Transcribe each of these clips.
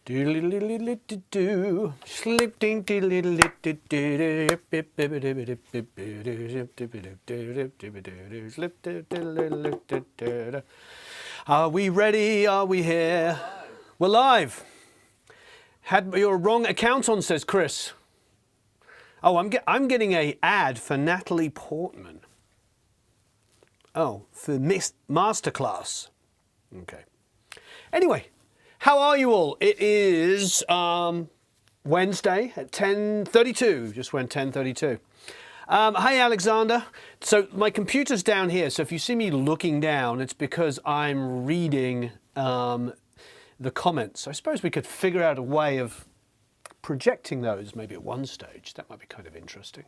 Do slip ding diddly. Are we ready? Are we here? We're live. Had your wrong account on, says Chris. Oh, I'm getting a ad for Natalie Portman. Oh, for Masterclass. Okay. Anyway, how are you all? It is Wednesday at 10:32. Just went 10:32. Hey, Alexander. So my computer's down here. So if you see me looking down, it's because I'm reading the comments. I suppose we could figure out a way of projecting those maybe at one stage. That might be kind of interesting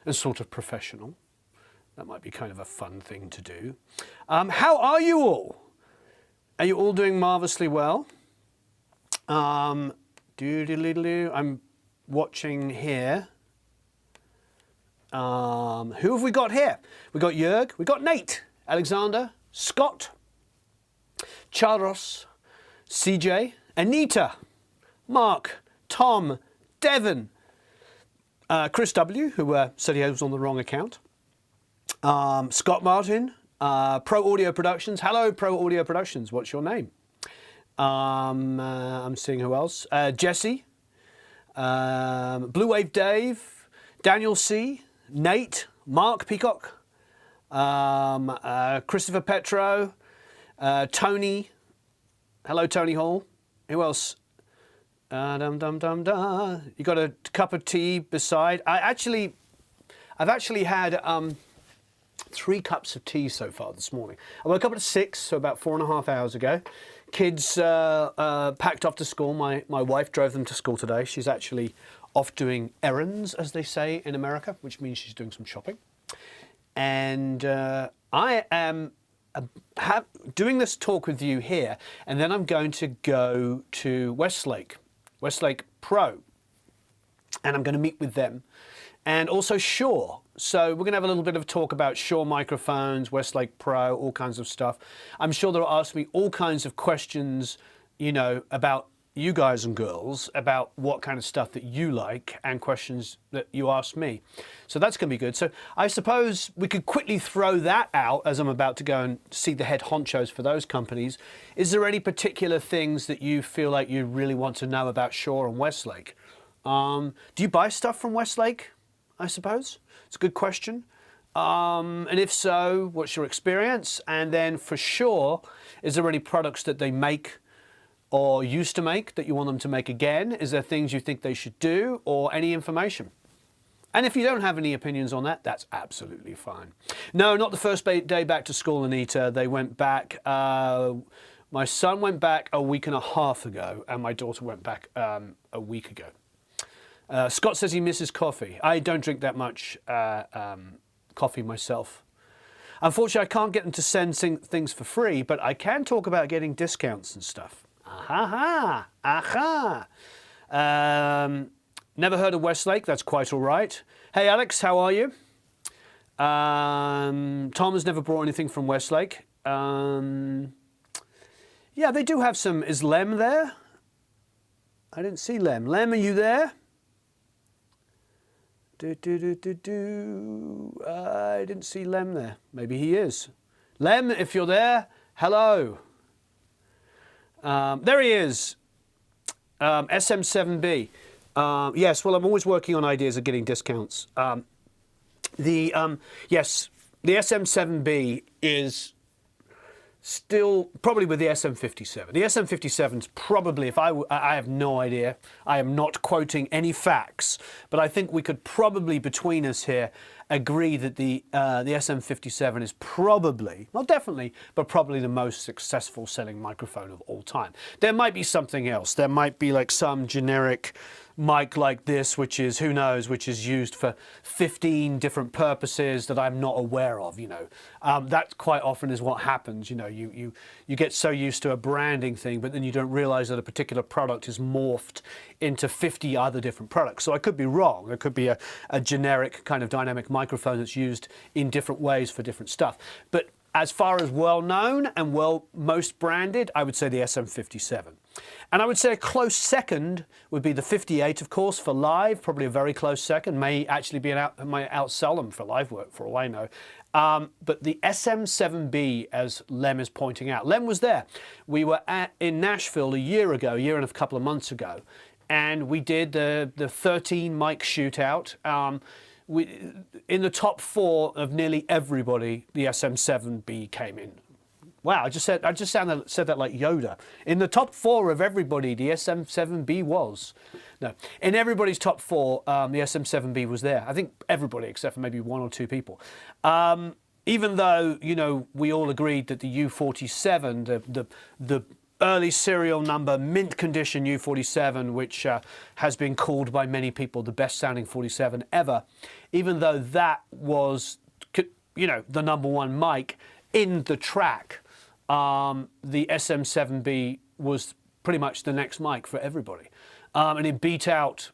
and sort of professional. That might be kind of a fun thing to do. How are you all? Are you all doing marvellously well? I'm watching here. Who have we got here? We got Jörg, we got Nate, Alexander, Scott, Charles, CJ, Anita, Mark, Tom, Devon, Chris W, who said he was on the wrong account, Scott Martin, Pro Audio Productions. Hello, Pro Audio Productions. What's your name? I'm seeing who else. Jesse, Blue Wave Dave, Daniel C, Nate, Mark Peacock, Christopher Petro, Tony. Hello, Tony Hall. Who else? You got a cup of tea beside? I've actually had 3 cups of tea so far this morning. I woke up at 6, so about 4.5 hours ago. Kids packed off to school. My wife drove them to school today. She's actually off doing errands, as they say in America, which means she's doing some shopping. And I am doing this talk with you here, and then I'm going to go to Westlake Pro, and I'm going to meet with them, and also Shure. So we're going to have a little bit of a talk about Shure microphones, Westlake Pro, all kinds of stuff. I'm sure they'll ask me all kinds of questions, you know, about you guys and girls, about what kind of stuff that you like, and questions that you ask me. So that's going to be good. So I suppose we could quickly throw that out as I'm about to go and see the head honchos for those companies. Is there any particular things that you feel like you really want to know about Shure and Westlake? Do you buy stuff from Westlake, I suppose? It's a good question. And if so, what's your experience? And then for Shure, is there any products that they make or used to make that you want them to make again? Is there things you think they should do, or any information? And if you don't have any opinions on that, that's absolutely fine. No, not the first day back to school, Anita. They went back, my son went back a week and a half ago, and my daughter went back a week ago. Scott says he misses coffee. I don't drink that much coffee myself. Unfortunately, I can't get them to send things for free, but I can talk about getting discounts and stuff. Aha! Aha! Never heard of Westlake. That's quite all right. Hey, Alex, how are you? Tom has never brought anything from Westlake. Yeah, they do have some. Is Lem there? I didn't see Lem. Lem, are you there? I didn't see Lem there. Maybe he is. Lem, if you're there, hello. There he is. SM7B. Yes, well, I'm always working on ideas of getting discounts. Yes, the SM7B is still probably with the SM57. The SM57's probably, if I have no idea, I am not quoting any facts, but I think we could probably, between us here, agree that the SM57 is probably, not definitely, but probably the most successful selling microphone of all time. There might be something else. There might be like some generic mic like this, which is, who knows, which is used for 15 different purposes that I'm not aware of, you know. That quite often is what happens, you know. You get so used to a branding thing, but then you don't realize that a particular product is morphed into 50 other different products. So I could be wrong. It could be a generic kind of dynamic microphone that's used in different ways for different stuff. But as far as well-known and most branded, I would say the SM57. And I would say a close second would be the 58, of course, for live, probably a very close second. May actually be might outsell them for live work, for all I know. But the SM7B, as Lem is pointing out, Lem was there. We were in Nashville a year and a couple of months ago, and we did the 13 mic shootout. In the top 4 of nearly everybody, the SM7B came in. Wow, I just said that like Yoda. In the top 4 of everybody, the SM7B was. No, in everybody's top 4, the SM7B was there. I think everybody except for maybe 1 or 2 people. Even though, you know, we all agreed that the U47, the early serial number mint condition U47, which has been called by many people the best sounding 47 ever, even though that was, you know, the #1 mic in the track, the SM7B was pretty much the next mic for everybody. And it beat out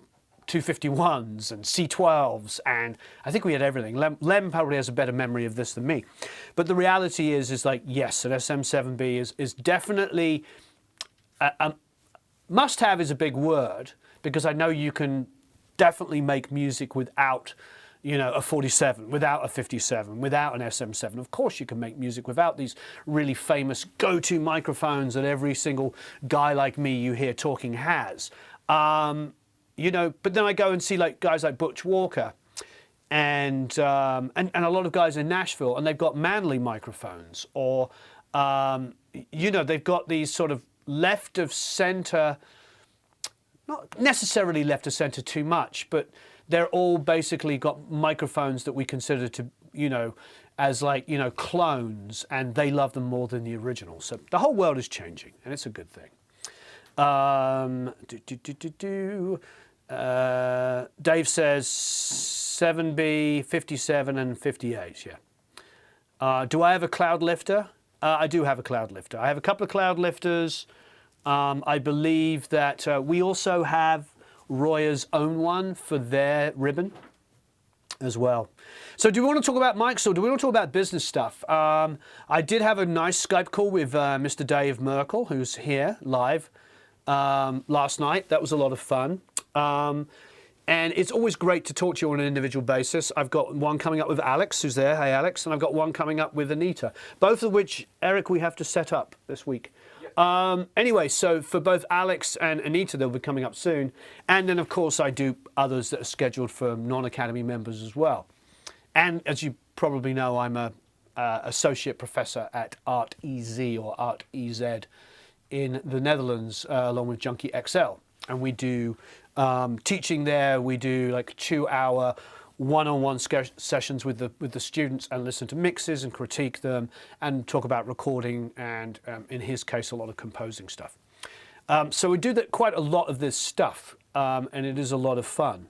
251s and C12s, and I think we had everything. Lem probably has a better memory of this than me. But the reality is like, yes, an SM7B is definitely, must-have is a big word, because I know you can definitely make music without, you know, a 47, without a 57, without an SM7. Of course you can make music without these really famous go-to microphones that every single guy like me you hear talking has. You know, but then I go and see like guys like Butch Walker and a lot of guys in Nashville, and they've got Manley microphones, or you know, they've got these sort of left of center, not necessarily left of center too much, but they're all basically got microphones that we consider to, you know, as like, you know, clones, and they love them more than the original. So the whole world is changing, and it's a good thing. Dave says 7B, 57 and 58, yeah. Do I have a cloud lifter? I do have a cloud lifter. I have a couple of cloud lifters. I believe that we also have Royer's own one for their ribbon as well. So do we want to talk about mics, or do we want to talk about business stuff? I did have a nice Skype call with Mr. Dave Merkel, who's here live last night. That was a lot of fun. And it's always great to talk to you on an individual basis. I've got one coming up with Alex, who's there. Hey, Alex. And I've got one coming up with Anita, both of which, Eric, we have to set up this week. Anyway, so for both Alex and Anita, they'll be coming up soon. And then, of course, I do others that are scheduled for non-Academy members as well. And as you probably know, I'm a associate professor at Art EZ or Art EZ in the Netherlands, along with Junkie XL. And we do teaching there. We do like 2-hour one-on-one sessions with the students, and listen to mixes and critique them and talk about recording and, in his case, a lot of composing stuff. So we do that, quite a lot of this stuff, and it is a lot of fun.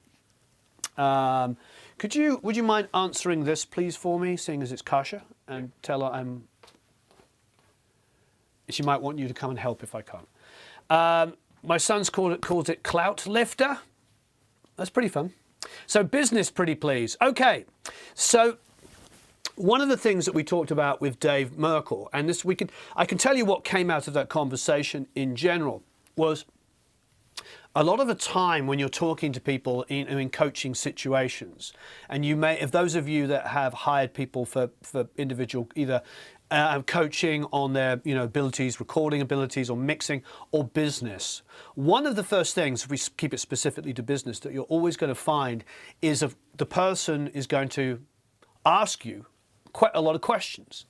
Would you mind answering this, please, for me, seeing as it's Kasha, and tell her she might want you to come and help if I can't. My son's calls it clout lifter. That's pretty fun. So business, pretty please. Okay, so one of the things that we talked about with Dave Merkel, and this I can tell you what came out of that conversation in general, was a lot of the time when you're talking to people in coaching situations, and you may, if those of you that have hired people for individual either coaching on their abilities, recording abilities, or mixing, or business, one of the first things, if we keep it specifically to business, that you're always going to find is the person is going to ask you quite a lot of questions.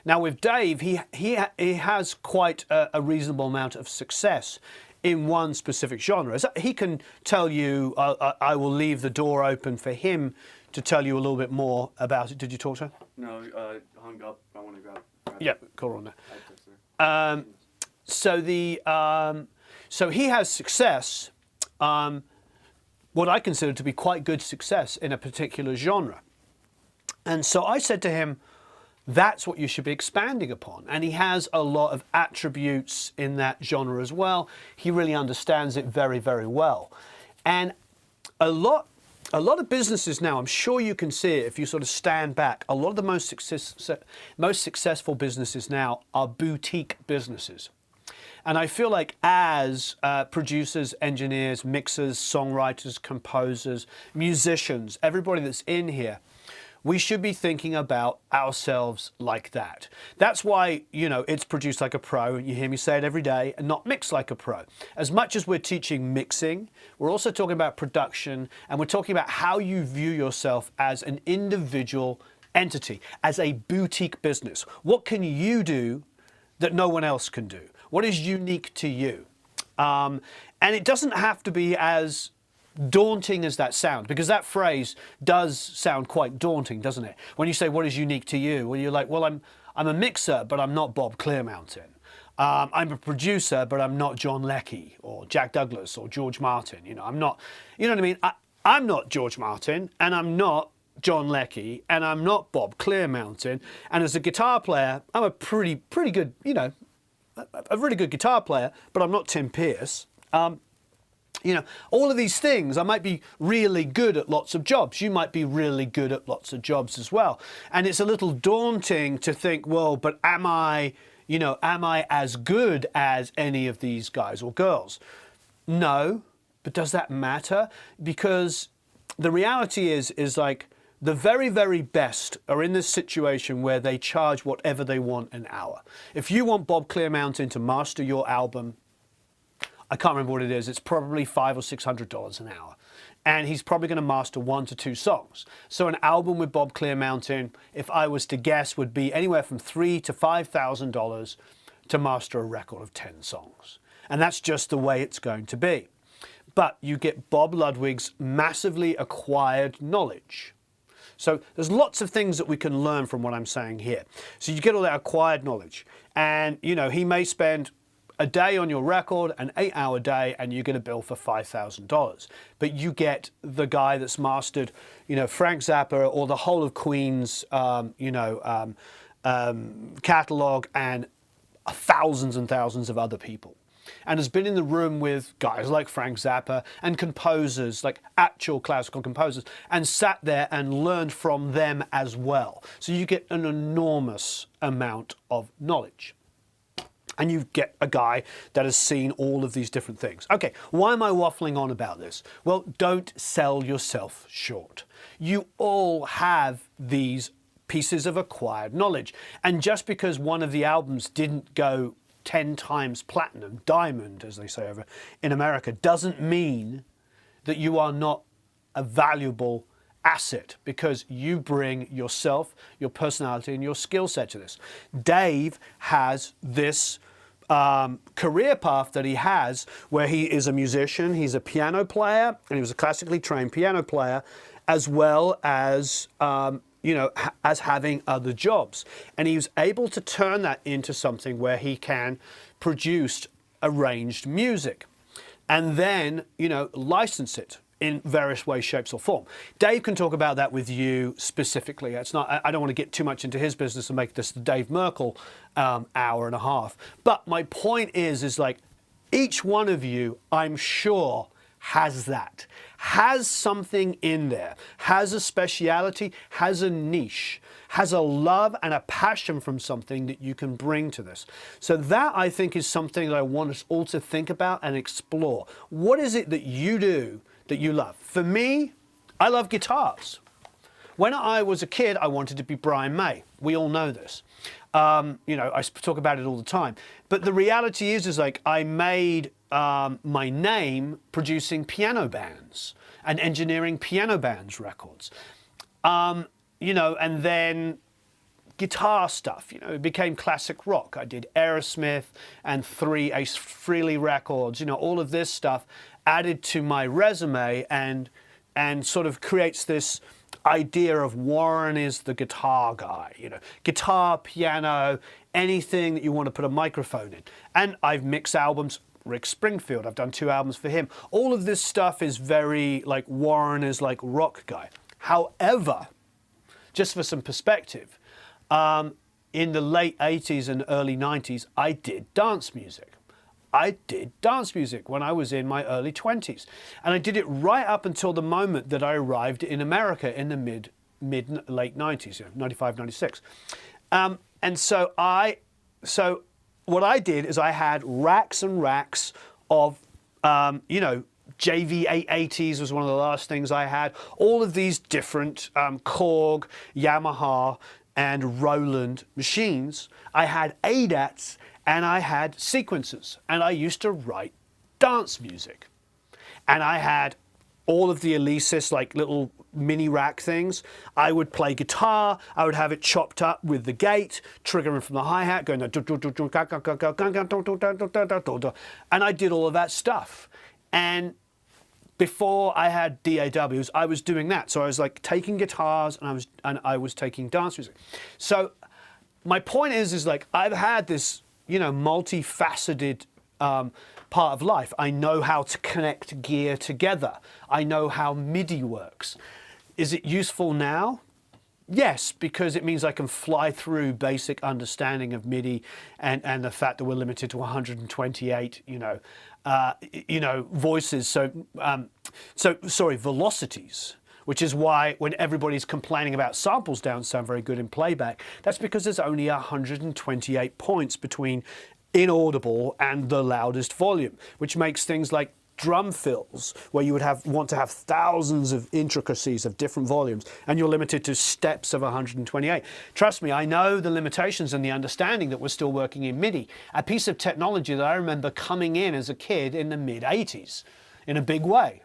Now with Dave, he has quite a reasonable amount of success in one specific genre. So he can tell you, I will leave the door open for him to tell you a little bit more about it. Did you talk to her? No, hung up. I want to grab yeah, call her on that. So he has success, what I consider to be quite good success in a particular genre. And so I said to him, that's what you should be expanding upon. And he has a lot of attributes in that genre as well. He really understands it very, very well. And a lot a lot of businesses now, I'm sure you can see it if you sort of stand back, a lot of the most successful businesses now are boutique businesses. And I feel like as producers, engineers, mixers, songwriters, composers, musicians, everybody that's in here, we should be thinking about ourselves like that. That's why, you know, it's produced like a pro. You hear me say it every day, and not mixed like a pro. As much as we're teaching mixing, we're also talking about production, and we're talking about how you view yourself as an individual entity, as a boutique business. What can you do that no one else can do? What is unique to you? And it doesn't have to be as daunting as that sounds, because that phrase does sound quite daunting, doesn't it? When you say what is unique to you, well, you're like, well, I'm a mixer, but I'm not Bob Clearmountain. I'm a producer, but I'm not John Leckie or Jack Douglas or George Martin. You know, I'm not. You know what I mean? I'm not George Martin, and I'm not John Leckie, and I'm not Bob Clearmountain. And as a guitar player, I'm a pretty good, you know, a really good guitar player, but I'm not Tim Pierce. You know, all of these things, I might be really good at lots of jobs. You might be really good at lots of jobs as well. And it's a little daunting to think, well, but am I as good as any of these guys or girls? No, but does that matter? Because the reality is like the very, very best are in this situation where they charge whatever they want an hour. If you want Bob Clearmountain to master your album, I can't remember what it is. It's probably $500 or $600 an hour. And he's probably going to master 1 to 2 songs. So an album with Bob Clearmountain, if I was to guess, would be anywhere from $3,000 to $5,000 to master a record of 10 songs. And that's just the way it's going to be. But you get Bob Ludwig's massively acquired knowledge. So there's lots of things that we can learn from what I'm saying here. So you get all that acquired knowledge. And, you know, he may spend a day on your record, an 8-hour day, and you're going to bill for $5,000. But you get the guy that's mastered, you know, Frank Zappa or the whole of Queen's, catalog, and thousands and thousands of other people. And has been in the room with guys like Frank Zappa and composers, like actual classical composers, and sat there and learned from them as well. So you get an enormous amount of knowledge. And you get a guy that has seen all of these different things. Okay, why am I waffling on about this? Well, don't sell yourself short. You all have these pieces of acquired knowledge. And just because one of the albums didn't go 10 times platinum, diamond, as they say over in America, doesn't mean that you are not a valuable asset, because you bring yourself, your personality, and your skill set to this. Dave has this career path that he has where he is a musician, he's a piano player, and he was a classically trained piano player, as well as as having other jobs. And he was able to turn that into something where he can produce arranged music and then, you know, license it in various ways, shapes or form. Dave can talk about that with you specifically. It's not, I don't want to get too much into his business and make this the Dave Merkel hour and a half. But my point is like each one of you, I'm sure, has that, has something in there, has a speciality, has a niche, has a love and a passion from something that you can bring to this. So that, I think, is something that I want us all to think about and explore. What is it that you do that you love? For me, I love guitars. When I was a kid, I wanted to be Brian May. We all know this. You know, I talk about it all the time. But the reality is like I made my name producing piano bands and engineering piano bands records. You know, and then guitar stuff, you know, it became classic rock. I did Aerosmith and 3 Ace Frehley records, you know, all of this stuff added to my resume and sort of creates this idea of Warren is the guitar guy, you know, guitar, piano, anything that you want to put a microphone in. And I've mixed albums. Rick Springfield, I've done 2 albums for him. All of this stuff is very like Warren is like rock guy. However, just for some perspective, in the late 80s and early 90s, I did dance music. I did dance music when I was in my early 20s. And I did it right up until the moment that I arrived in America in the late 90s, 95, 96. And so what I did is I had racks and racks of, JV880s was one of the last things I had. All of these different Korg, Yamaha, and Roland machines. I had ADATs and I had sequencers, and I used to write dance music. And I had all of the Alesis, like little mini rack things. I would play guitar, I would have it chopped up with the gate, triggering from the hi-hat, going and I did all of that stuff. And before I had DAWs, I was doing that. So I was like taking guitars and I was taking dance music. So my point is like I've had this, multifaceted part of life. I know how to connect gear together. I know how MIDI works. Is it useful now? Yes, because it means I can fly through basic understanding of MIDI and the fact that we're limited to 128, voices. Velocities. Which is why when everybody's complaining about samples don't sound very good in playback, that's because there's only 128 points between inaudible and the loudest volume, which makes things like drum fills, where you would want to have thousands of intricacies of different volumes, and you're limited to steps of 128. Trust me, I know the limitations and the understanding that we're still working in MIDI, a piece of technology that I remember coming in as a kid in the mid-80s in a big way.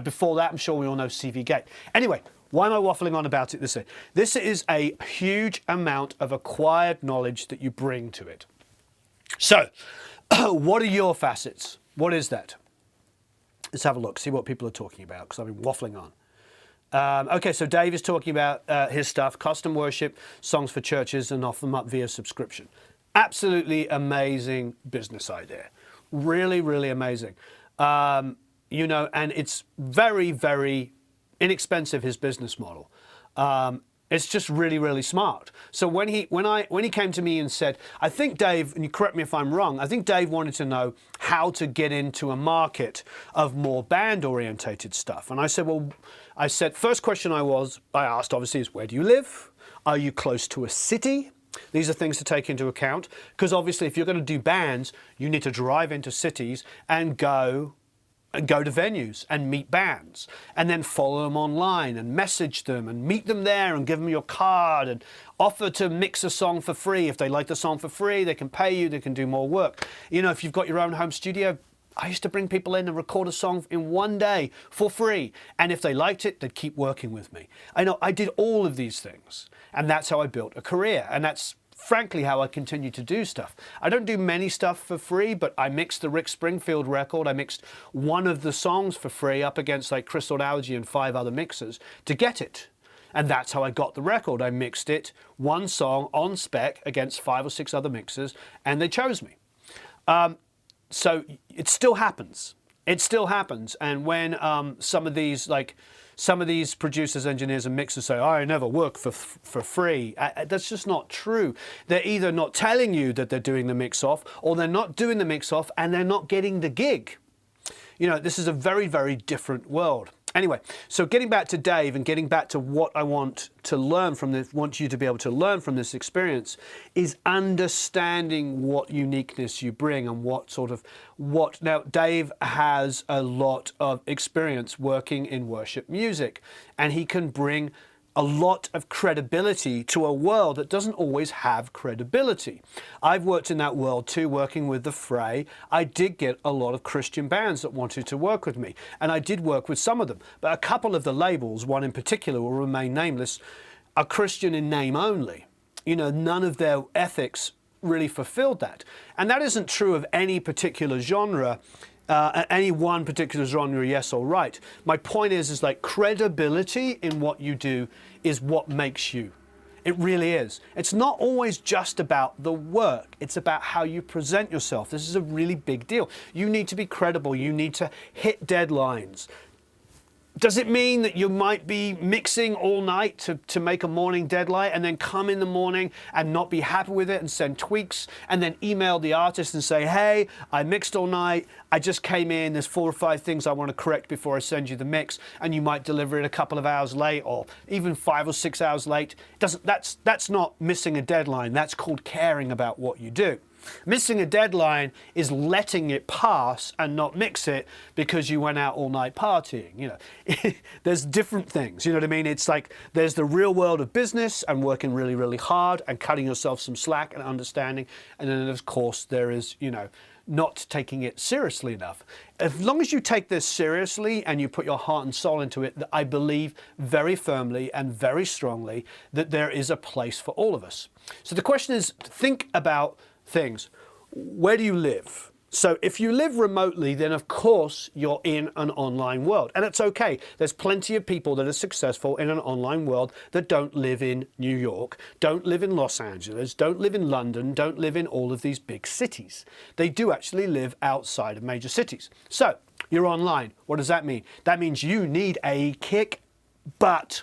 Before that, I'm sure we all know CV Gate. Anyway, why am I waffling on about it this way? This is a huge amount of acquired knowledge that you bring to it. So, what are your facets? What is that? Let's have a look, see what people are talking about, because I've been waffling on. Okay, so Dave is talking about his stuff, custom worship, songs for churches, and offer them up via subscription. Absolutely amazing business idea. Really, really amazing. And it's very, very inexpensive, his business model. It's just really, really smart. So when he came to me and said, I think Dave, and you correct me if I'm wrong, I think Dave wanted to know how to get into a market of more band-orientated stuff. And I said, first question I asked obviously is, where do you live? Are you close to a city? These are things to take into account, because obviously if you're going to do bands, you need to drive into cities and go to venues and meet bands, and then follow them online and message them and meet them there and give them your card and offer to mix a song for free. If they like the song for free, they can pay you, they can do more work. If you've got your own home studio, I used to bring people in and record a song in one day for free. And if they liked it, they'd keep working with me. I did all of these things, and that's how I built a career. And that's frankly how I continue to do stuff. I don't do many stuff for free, but I mixed the Rick Springfield record. I mixed one of the songs for free up against like Crystal Algae and 5 other mixers to get it. And that's how I got the record. I mixed it, one song on spec against 5 or 6 other mixers, and they chose me. So it still happens. It still happens. And when some of these producers, engineers, and mixers say, I never work for free, that's just not true. They're either not telling you that they're doing the mix-off, or they're not doing the mix-off and they're not getting the gig. This is a very, very different world. Anyway, so getting back to Dave and getting back to what I want to learn from this, want you to be able to learn from this experience, is understanding what uniqueness you bring and now Dave has a lot of experience working in worship music, and he can bring a lot of credibility to a world that doesn't always have credibility. I've worked in that world too, working with the Fray. I did get a lot of Christian bands that wanted to work with me, and I did work with some of them. But a couple of the labels, one in particular will remain nameless, are Christian in name only. None of their ethics really fulfilled that. And that isn't true of any particular genre. Any one particular genre, yes or right. My point is like credibility in what you do is what makes you. It really is. It's not always just about the work. It's about how you present yourself. This is a really big deal. You need to be credible. You need to hit deadlines. Does it mean that you might be mixing all night to make a morning deadline and then come in the morning and not be happy with it and send tweaks and then email the artist and say, hey, I mixed all night, I just came in, there's 4 or 5 things I want to correct before I send you the mix, and you might deliver it a couple of hours late or even 5 or 6 hours late? That's not missing a deadline, that's called caring about what you do. Missing a deadline is letting it pass and not mix it because you went out all night partying. You know, there's different things. You know what I mean? It's like there's the real world of business and working really, really hard and cutting yourself some slack and understanding. And then, of course, there is, you know, not taking it seriously enough. As long as you take this seriously and you put your heart and soul into it, I believe very firmly and very strongly that there is a place for all of us. So the question is, think about things. Where do you live? So if you live remotely, then of course you're in an online world, and it's okay. There's plenty of people that are successful in an online world that don't live in New York, don't live in Los Angeles, don't live in London, don't live in all of these big cities. They do actually live outside of major cities. So you're online. What does that mean? That means you need a kick-butt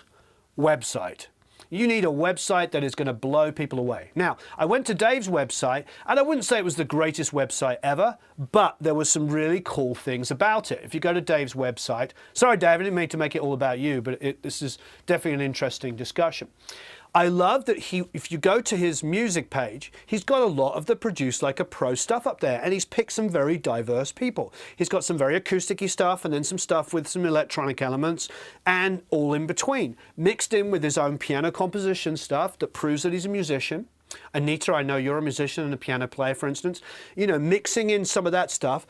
website. You need a website that is going to blow people away. Now, I went to Dave's website, and I wouldn't say it was the greatest website ever, but there were some really cool things about it. If you go to Dave's website, sorry, Dave, I didn't mean to make it all about you, but this is definitely an interesting discussion. I love that if you go to his music page, he's got a lot of the Produce Like a Pro stuff up there, and he's picked some very diverse people. He's got some very acoustic-y stuff and then some stuff with some electronic elements and all in between, mixed in with his own piano composition stuff that proves that he's a musician. Anita, I know you're a musician and a piano player, for instance. You know, mixing in some of that stuff,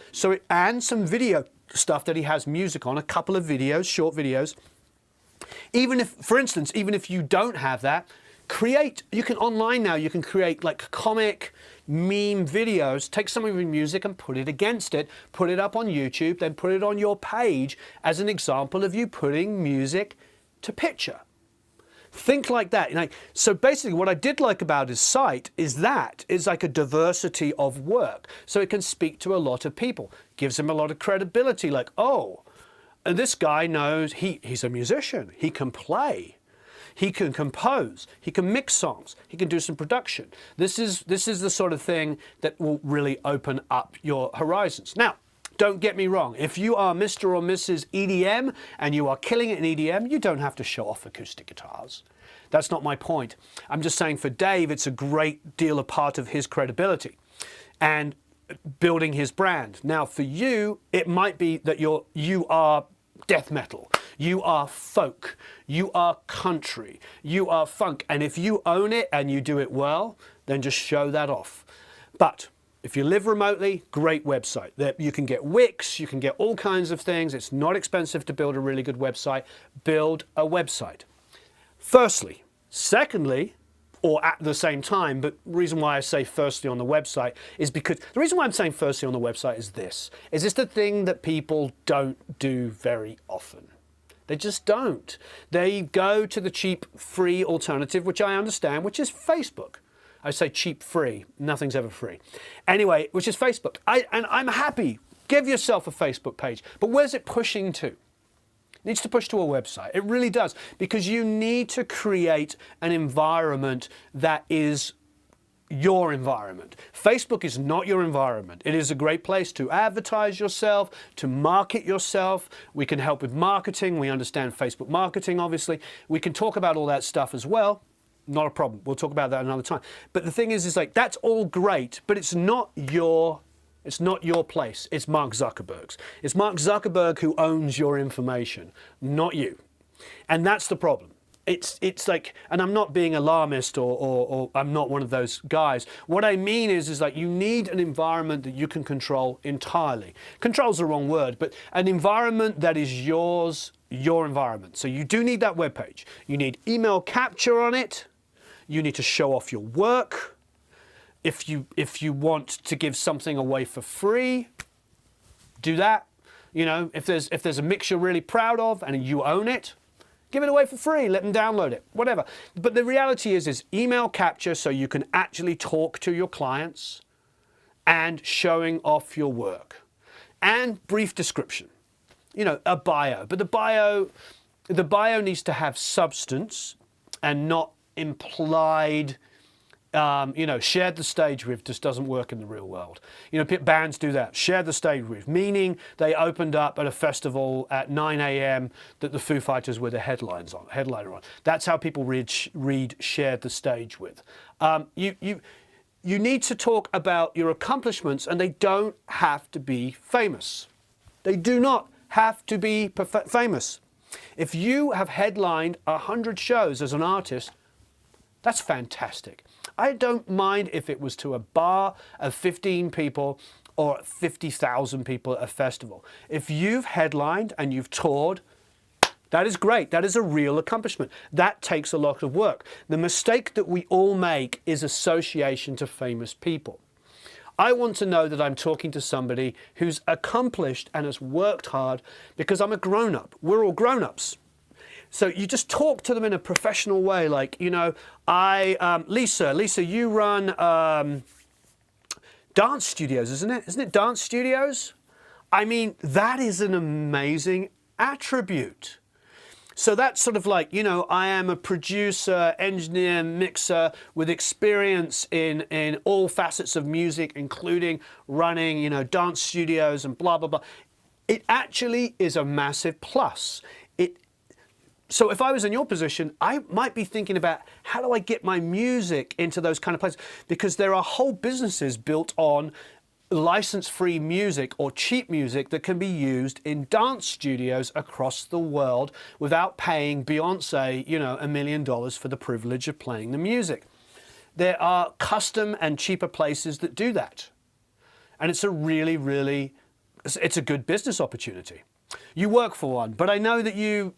and some video stuff that he has music on, a couple of videos, short videos. Even if, for instance, even if you don't have that, you can online now, you can create like comic, meme videos, take some of your music and put it against it, put it up on YouTube, then put it on your page as an example of you putting music to picture. Think like that. So basically what I did like about his site is like a diversity of work. So it can speak to a lot of people, gives him a lot of credibility, like, oh, and this guy knows he's a musician. He can play. He can compose. He can mix songs. He can do some production. This is the sort of thing that will really open up your horizons. Now, don't get me wrong. If you are Mr. or Mrs. EDM and you are killing it in EDM, you don't have to show off acoustic guitars. That's not my point. I'm just saying for Dave, it's a great deal of part of his credibility and building his brand. Now, for you, it might be that you are death metal, you are folk, you are country, you are funk, and if you own it and you do it well, then just show that off. But if you live remotely, great website. You can get Wix, you can get all kinds of things. It's not expensive to build a really good website. Build a website. Firstly. Secondly, or at the same time, but the reason why I say firstly on the website is because the reason why I'm saying firstly on the website is this the thing that people don't do very often. They just don't. They go to the cheap, free alternative, which I understand, which is Facebook. I say cheap, free. Nothing's ever free. Anyway, which is Facebook. And I'm happy. Give yourself a Facebook page. But where's it pushing to? It needs to push to a website. It really does, because you need to create an environment that is your environment. Facebook is not your environment. It is a great place to advertise yourself, to market yourself. We can help with marketing. We understand Facebook marketing, obviously. We can talk about all that stuff as well. Not a problem. We'll talk about that another time. But the thing is like, that's all great, but it's not your place. It's Mark Zuckerberg's. It's Mark Zuckerberg who owns your information, not you. And that's the problem. It's like, and I'm not being alarmist or I'm not one of those guys. What I mean is like you need an environment that you can control entirely. Control's the wrong word, but an environment that is yours, your environment. So you do need that web page. You need email capture on it. You need to show off your work. If you want to give something away for free, do that. You know, if there's a mix you're really proud of and you own it, give it away for free, let them download it, whatever. But the reality is email capture so you can actually talk to your clients and showing off your work. And brief description. you know, a bio. But the bio needs to have substance and not implied, you know, shared the stage with just doesn't work in the real world. You know, bands do that, share the stage with, meaning they opened up at a festival at 9 a.m. that the Foo Fighters were the headliner on. That's how people read shared the stage with. You need to talk about your accomplishments, and they don't have to be famous. They do not have to be famous. If you have headlined 100 shows as an artist, that's fantastic. I don't mind if it was to a bar of 15 people or 50,000 people at a festival. If you've headlined and you've toured, that is great. That is a real accomplishment. That takes a lot of work. The mistake that we all make is association to famous people. I want to know that I'm talking to somebody who's accomplished and has worked hard, because I'm a grown-up. We're all grown-ups. So you just talk to them in a professional way, like, you know, Lisa, you run dance studios, isn't it? Isn't it dance studios? I mean, that is an amazing attribute. So that's sort of like, you know, I am a producer, engineer, mixer with experience in all facets of music, including running, you know, dance studios and blah, blah, blah. It actually is a massive plus. So if I was in your position, I might be thinking about, how do I get my music into those kind of places? Because there are whole businesses built on license-free music or cheap music that can be used in dance studios across the world without paying Beyonce, you know, $1 million for the privilege of playing the music. There are custom and cheaper places that do that. And it's a really, it's a good business opportunity. You work for one, but I know that you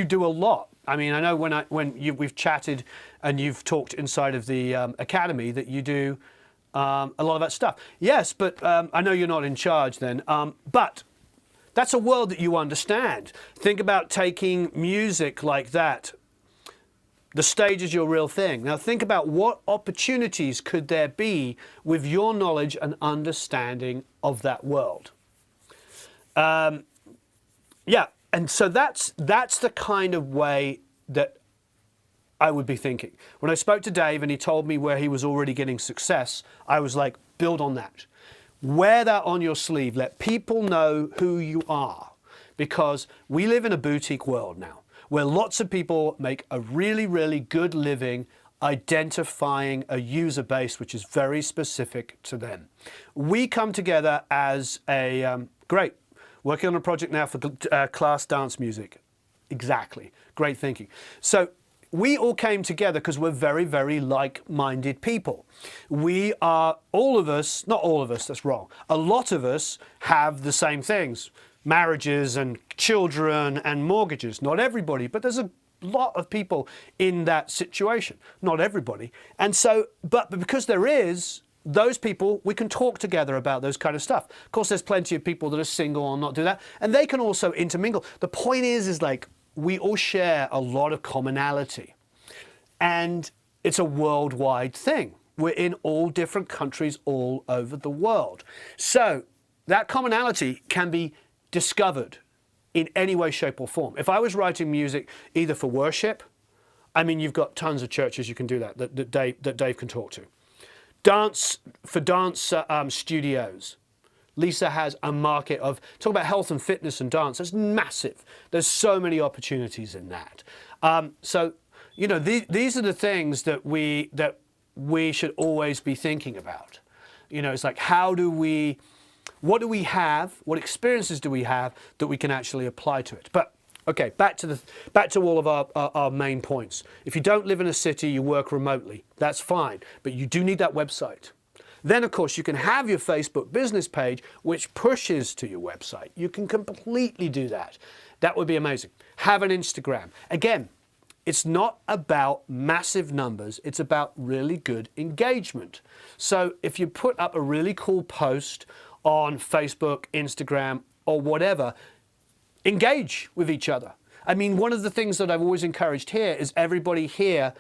do a lot. I mean, I know we've chatted and you've talked inside of the academy that you do a lot of that stuff. Yes, but I know you're not in charge then. But that's a world that you understand. Think about taking music like that. The stage is your real thing. Now think about what opportunities could there be with your knowledge and understanding of that world. Yeah, and so that's the kind of way that I would be thinking. When I spoke to Dave and he told me where he was already getting success, I was like, build on that. Wear that on your sleeve. Let people know who you are, because we live in a boutique world now where lots of people make a really good living identifying a user base which is very specific to them. We come together as a, great, working on a project now for class dance music. Exactly. Great thinking. So we all came together because we're very like-minded people. We are, all of us, not all of us, that's wrong. A lot of us have the same things. Marriages and children and mortgages. Not everybody, but there's a lot of people in that situation. Not everybody. And so, but because there is, those people, we can talk together about those kind of stuff. Of course, there's plenty of people that are single and not do that, and they can also intermingle. The point is like, we all share a lot of commonality, and it's a worldwide thing. We're in all different countries all over the world. So that commonality can be discovered in any way, shape or form. If I was writing music either for worship, I mean, you've got tons of churches you can do that Dave can talk to. Dance studios. Lisa has a market of, talk about health and fitness and dance, it's massive. There's so many opportunities in that. So, you know, these are the things that we should always be thinking about. You know, it's like, what do we have, what experiences do we have that we can actually apply to it? But okay, back to all of our main points. If you don't live in a city, you work remotely, that's fine, but you do need that website. Then, of course, you can have your Facebook business page, which pushes to your website. You can completely do that. That would be amazing. Have an Instagram. Again, it's not about massive numbers. It's about really good engagement. So if you put up a really cool post on Facebook, Instagram, or whatever, engage with each other. I mean, one of the things that I've always encouraged here is everybody here,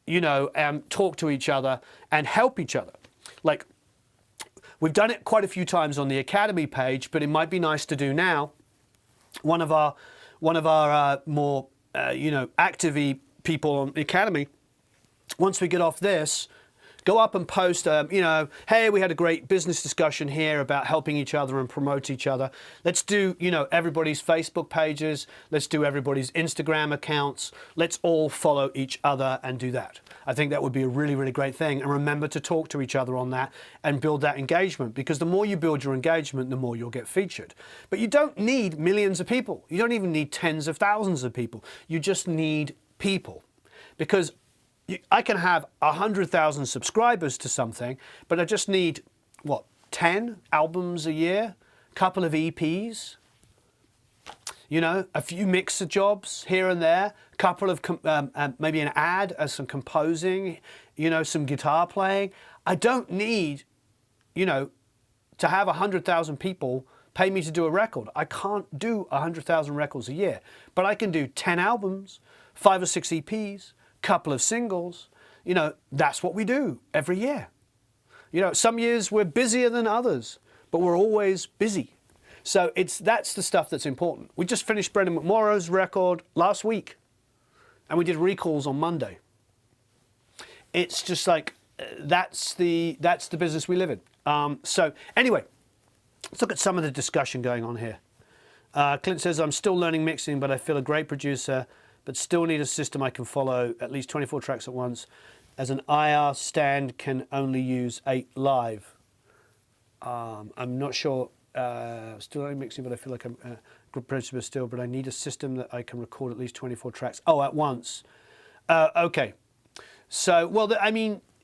you know, talk to each other and help each other. Like, We've done it quite a few times on the Academy page, but it might be nice to do now. One of our more active people on the Academy, once we get off this, go up and post, hey, we had a great business discussion here about helping each other and promote each other. Let's do, everybody's Facebook pages. Let's do everybody's Instagram accounts. Let's all follow each other and do that. I think that would be a really, really great thing. And remember to talk to each other on that and build that engagement, because the more you build your engagement, the more you'll get featured. But you don't need millions of people. You don't even need tens of thousands of people. You just need people, because I can have 100,000 subscribers to something, but I just need, 10 albums a year, a couple of EPs, a few mixer jobs here and there, a couple of, maybe an ad, some composing, some guitar playing. I don't need, to have 100,000 people pay me to do a record. I can't do 100,000 records a year, but I can do 10 albums, 5 or 6 EPs, couple of singles. That's what we do every year. Some years we're busier than others, but we're always busy. So that's the stuff that's important. We just finished Brendan McMorrow's record last week, and we did recalls on Monday. It's just like that's the business we live in. So anyway, let's look at some of the discussion going on here. Clint says, I'm still learning mixing, but I feel a great producer, but still need a system I can follow at least 24 tracks at once, as an IR stand can only use 8 live. I'm not sure, still learning mixing, but I feel like I'm a good producer still, but I need a system that I can record at least 24 tracks. Oh, at once. Okay. So, well,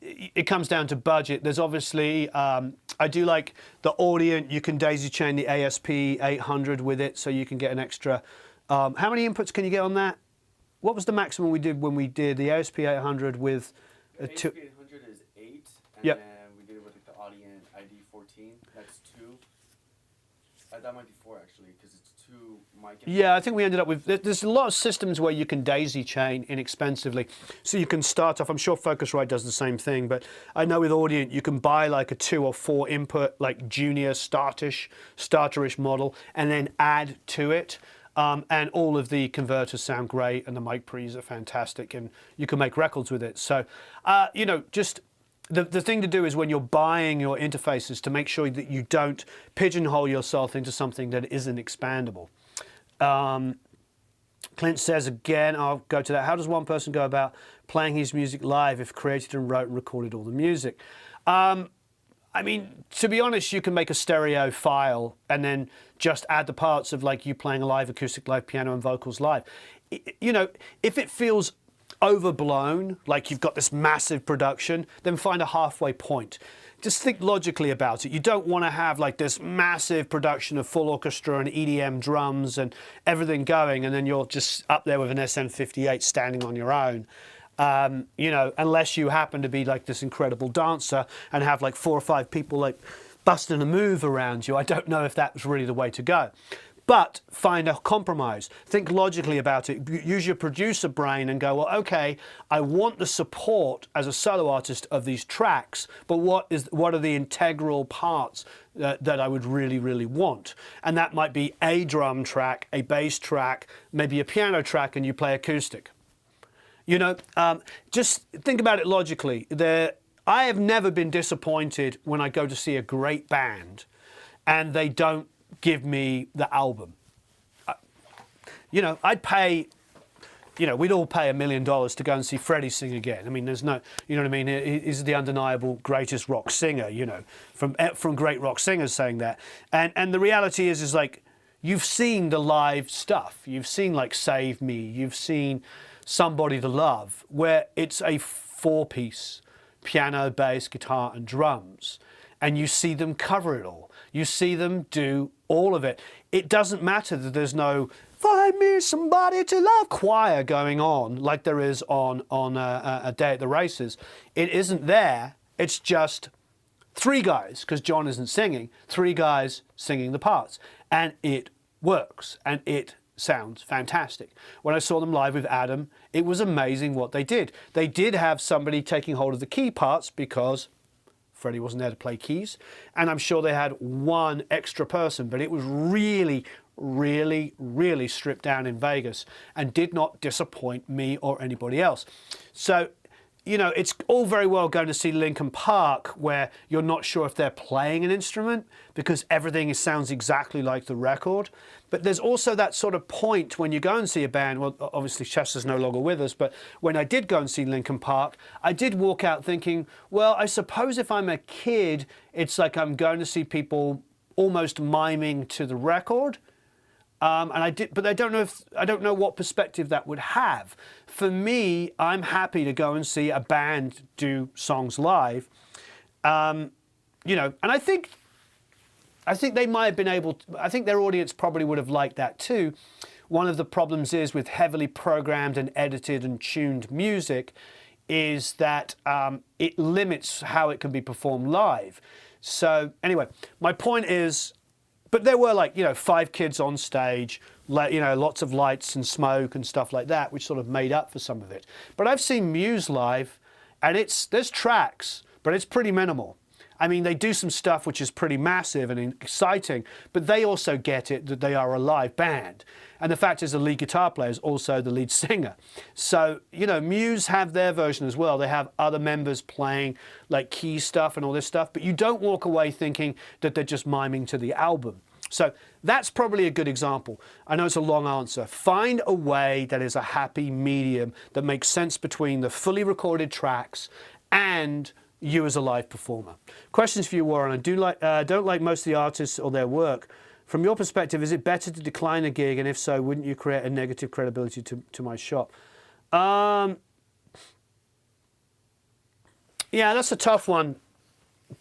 it comes down to budget. There's obviously, I do like the Audient. You can daisy chain the ASP 800 with it, so you can get an extra. How many inputs can you get on that? What was the maximum we did when we did the ASP 800 with a ASP 800 is 8, and yep. then we did it with the Audient ID 14. That's 2. That might be 4 actually, because it's 2 mic. Yeah, I think we ended up with. There's a lot of systems where you can daisy chain inexpensively, so you can start off. I'm sure Focusrite does the same thing, but I know with Audient you can buy like a 2 or 4 input, like junior starterish model, and then add to it. And all of the converters sound great, and the mic pre's are fantastic, and you can make records with it. So, just the thing to do is when you're buying your interfaces to make sure that you don't pigeonhole yourself into something that isn't expandable. Clint says again, I'll go to that. How does one person go about playing his music live if created and wrote and recorded all the music? To be honest, you can make a stereo file and then just add the parts of like you playing a live acoustic, live piano and vocals live. If it feels overblown, like you've got this massive production, then find a halfway point. Just think logically about it. You don't want to have like this massive production of full orchestra and EDM drums and everything going, and then you're just up there with an SM58 standing on your own. Unless you happen to be like this incredible dancer and have like 4 or 5 people like busting a move around you. I don't know if that's really the way to go. But find a compromise. Think logically about it. Use your producer brain and go, well, okay, I want the support as a solo artist of these tracks, but what are the integral parts that I would really, really want? And that might be a drum track, a bass track, maybe a piano track, and you play acoustic. Just think about it logically. I have never been disappointed when I go to see a great band and they don't give me the album. I'd pay, we'd all pay $1 million to go and see Freddie sing again. I mean, there's no, he's the undeniable greatest rock singer, from great rock singers saying that. And the reality is like, you've seen the live stuff. You've seen like Save Me. You've seen Somebody to Love, where it's a 4-piece piano, bass, guitar and drums, and you see them cover it all. You see them do all of it. It doesn't matter that there's no "Find Me Somebody to Love" choir going on like there is on a Day at the Races. It isn't there. It's just 3 guys, because John isn't singing, 3 guys singing the parts, and it works, and it sounds fantastic. When I saw them live with Adam, it was amazing what they did. They did have somebody taking hold of the key parts because Freddie wasn't there to play keys. And I'm sure they had one extra person, but it was really, really, really stripped down in Vegas and did not disappoint me or anybody else. So, you know, it's all very well going to see Linkin Park where you're not sure if they're playing an instrument because everything sounds exactly like the record. But there's also that sort of point when you go and see a band. Well, obviously Chester's no longer with us, but when I did go and see Linkin Park, I did walk out thinking, well, I suppose if I'm a kid, it's like I'm going to see people almost miming to the record. But I don't know what perspective that would have. For me, I'm happy to go and see a band do songs live, you know. And I think they might have been able to, I think their audience probably would have liked that too. One of the problems is with heavily programmed and edited and tuned music, is that it limits how it can be performed live. So anyway, my point is. But there were, like, you know, 5 kids on stage, you know, lots of lights and smoke and stuff like that, which sort of made up for some of it. But I've seen Muse live, and there's tracks, but it's pretty minimal. I mean, they do some stuff which is pretty massive and exciting, but they also get it that they are a live band. And the fact is the lead guitar player is also the lead singer. So, you know, Muse have their version as well. They have other members playing like key stuff and all this stuff, but you don't walk away thinking that they're just miming to the album. So that's probably a good example. I know it's a long answer. Find a way that is a happy medium that makes sense between the fully recorded tracks and you as a live performer. Questions for you, Warren. I don't like most of the artists or their work. From your perspective, is it better to decline a gig? And if so, wouldn't you create a negative credibility to my shop? Yeah, that's a tough one,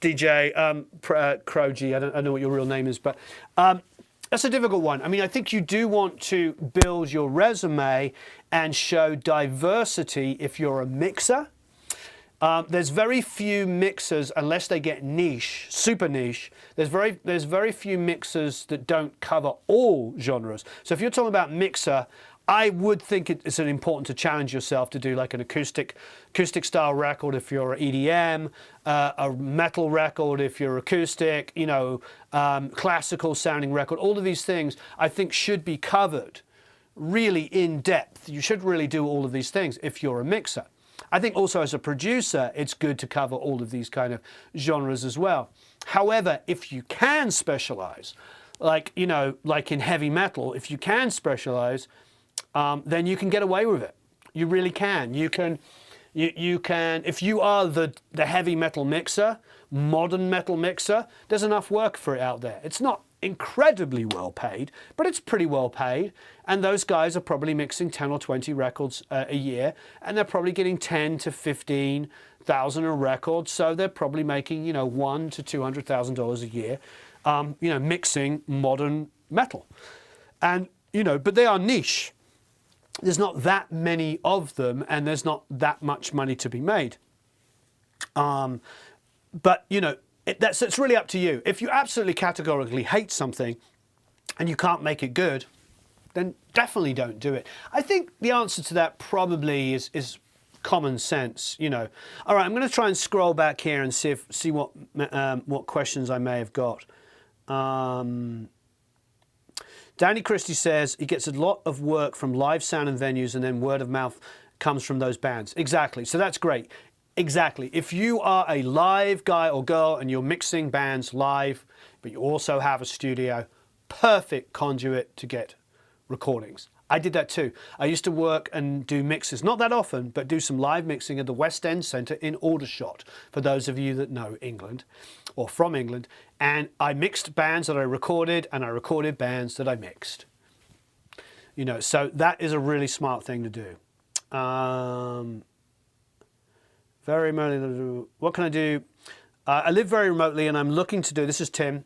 DJ Croji. I don't know what your real name is, but that's a difficult one. I mean, I think you do want to build your resume and show diversity if you're a mixer. There's very few mixers, unless they get niche, super niche. There's very few mixers that don't cover all genres. So if you're talking about mixer, I would think it's important to challenge yourself to do like an acoustic style record if you're EDM, a metal record if you're acoustic, you know, classical sounding record. All of these things I think should be covered really in depth. You should really do all of these things if you're a mixer. I think also as a producer, it's good to cover all of these kind of genres as well. However, if you can specialize, like, you know, like in heavy metal, if you can specialize, then you can get away with it. You really can. You can, if you are the heavy metal mixer, modern metal mixer, there's enough work for it out there. It's not incredibly well paid, but it's pretty well paid. And those guys are probably mixing 10 or 20 records a year, and they're probably getting 10 to 15,000 a record. So they're probably making, you know, $100,000 to $200,000 a year, you know, mixing modern metal. And, you know, but they are niche. There's not that many of them, and there's not that much money to be made. But, you know, it's really up to you. If you absolutely categorically hate something and you can't make it good, then definitely don't do it. I think the answer to that probably is common sense, you know. All right, I'm going to try and scroll back here and see what questions I may have got. Danny Christie says he gets a lot of work from live sound and venues, and then word of mouth comes from those bands. Exactly. So that's great. Exactly. If you are a live guy or girl and you're mixing bands live, but you also have a studio, perfect conduit to get recordings. I did that too. I used to work and do mixes, not that often, but do some live mixing at the West End Centre in Aldershot, for those of you that know England or from England. And I mixed bands that I recorded, and I recorded bands that I mixed. You know, so that is a really smart thing to do. Very remotely, what can I do? I live very remotely and I'm looking to do, this is Tim,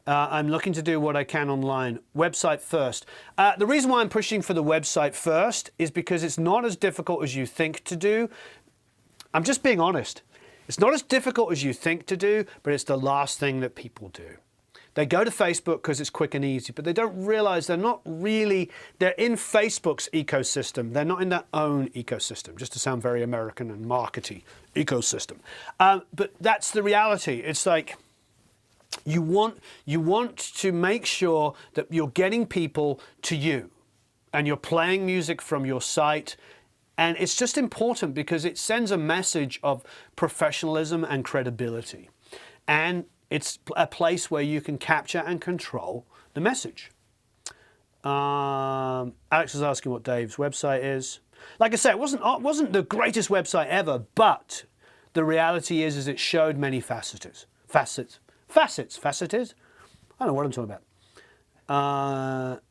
I'm looking to do what I can online. Website first. The reason why I'm pushing for the website first is because it's not as difficult as you think to do. I'm just being honest. It's not as difficult as you think to do, but it's the last thing that people do. They go to Facebook because it's quick and easy, but they don't realize they're in Facebook's ecosystem. They're not in their own ecosystem, just to sound very American and markety, ecosystem. But that's the reality. It's like you want to make sure that you're getting people to you and you're playing music from your site. And it's just important because it sends a message of professionalism and credibility. And it's a place where you can capture and control the message. Alex was asking what Dave's website is. Like I said, it wasn't the greatest website ever, but the reality is it showed many facets. Faceted? I don't know what I'm talking about.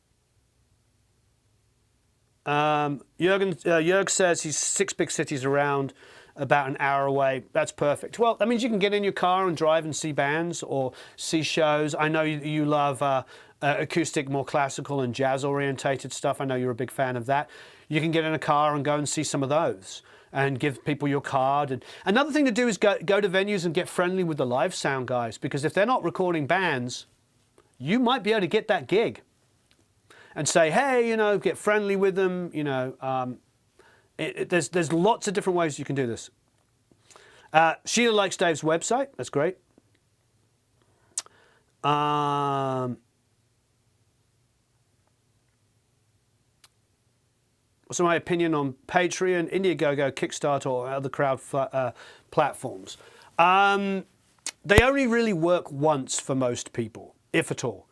Jürg says he's 6 big cities around, about an hour away. That's perfect. Well, that means you can get in your car and drive and see bands or see shows. I know you love acoustic, more classical and jazz orientated stuff. I know you're a big fan of that. You can get in a car and go and see some of those and give people your card. And another thing to do is go to venues and get friendly with the live sound guys, because if they're not recording bands, you might be able to get that gig. And say, hey, you know, get friendly with them. You know, there's lots of different ways you can do this. Sheila likes Dave's website. That's great. What's my opinion on Patreon, Indiegogo, Kickstarter, or other crowd platforms? They only really work once for most people, if at all.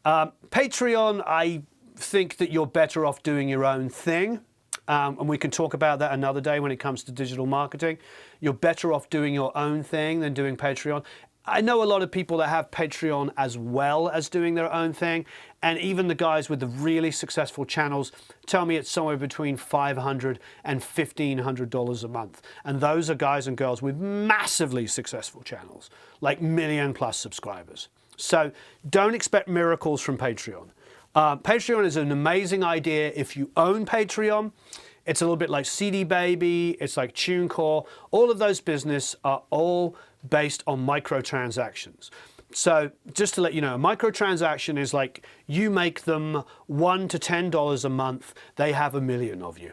Patreon, I think that you're better off doing your own thing. And we can talk about that another day when it comes to digital marketing. You're better off doing your own thing than doing Patreon. I know a lot of people that have Patreon as well as doing their own thing. And even the guys with the really successful channels tell me it's somewhere between $500 and $1,500 a month. And those are guys and girls with massively successful channels, like million-plus subscribers. So don't expect miracles from Patreon. Patreon is an amazing idea if you own Patreon. It's a little bit like CD Baby, it's like TuneCore. All of those business are all based on microtransactions. So just to let you know, a microtransaction is like you make them $1 to $10 a month, they have 1 million of you.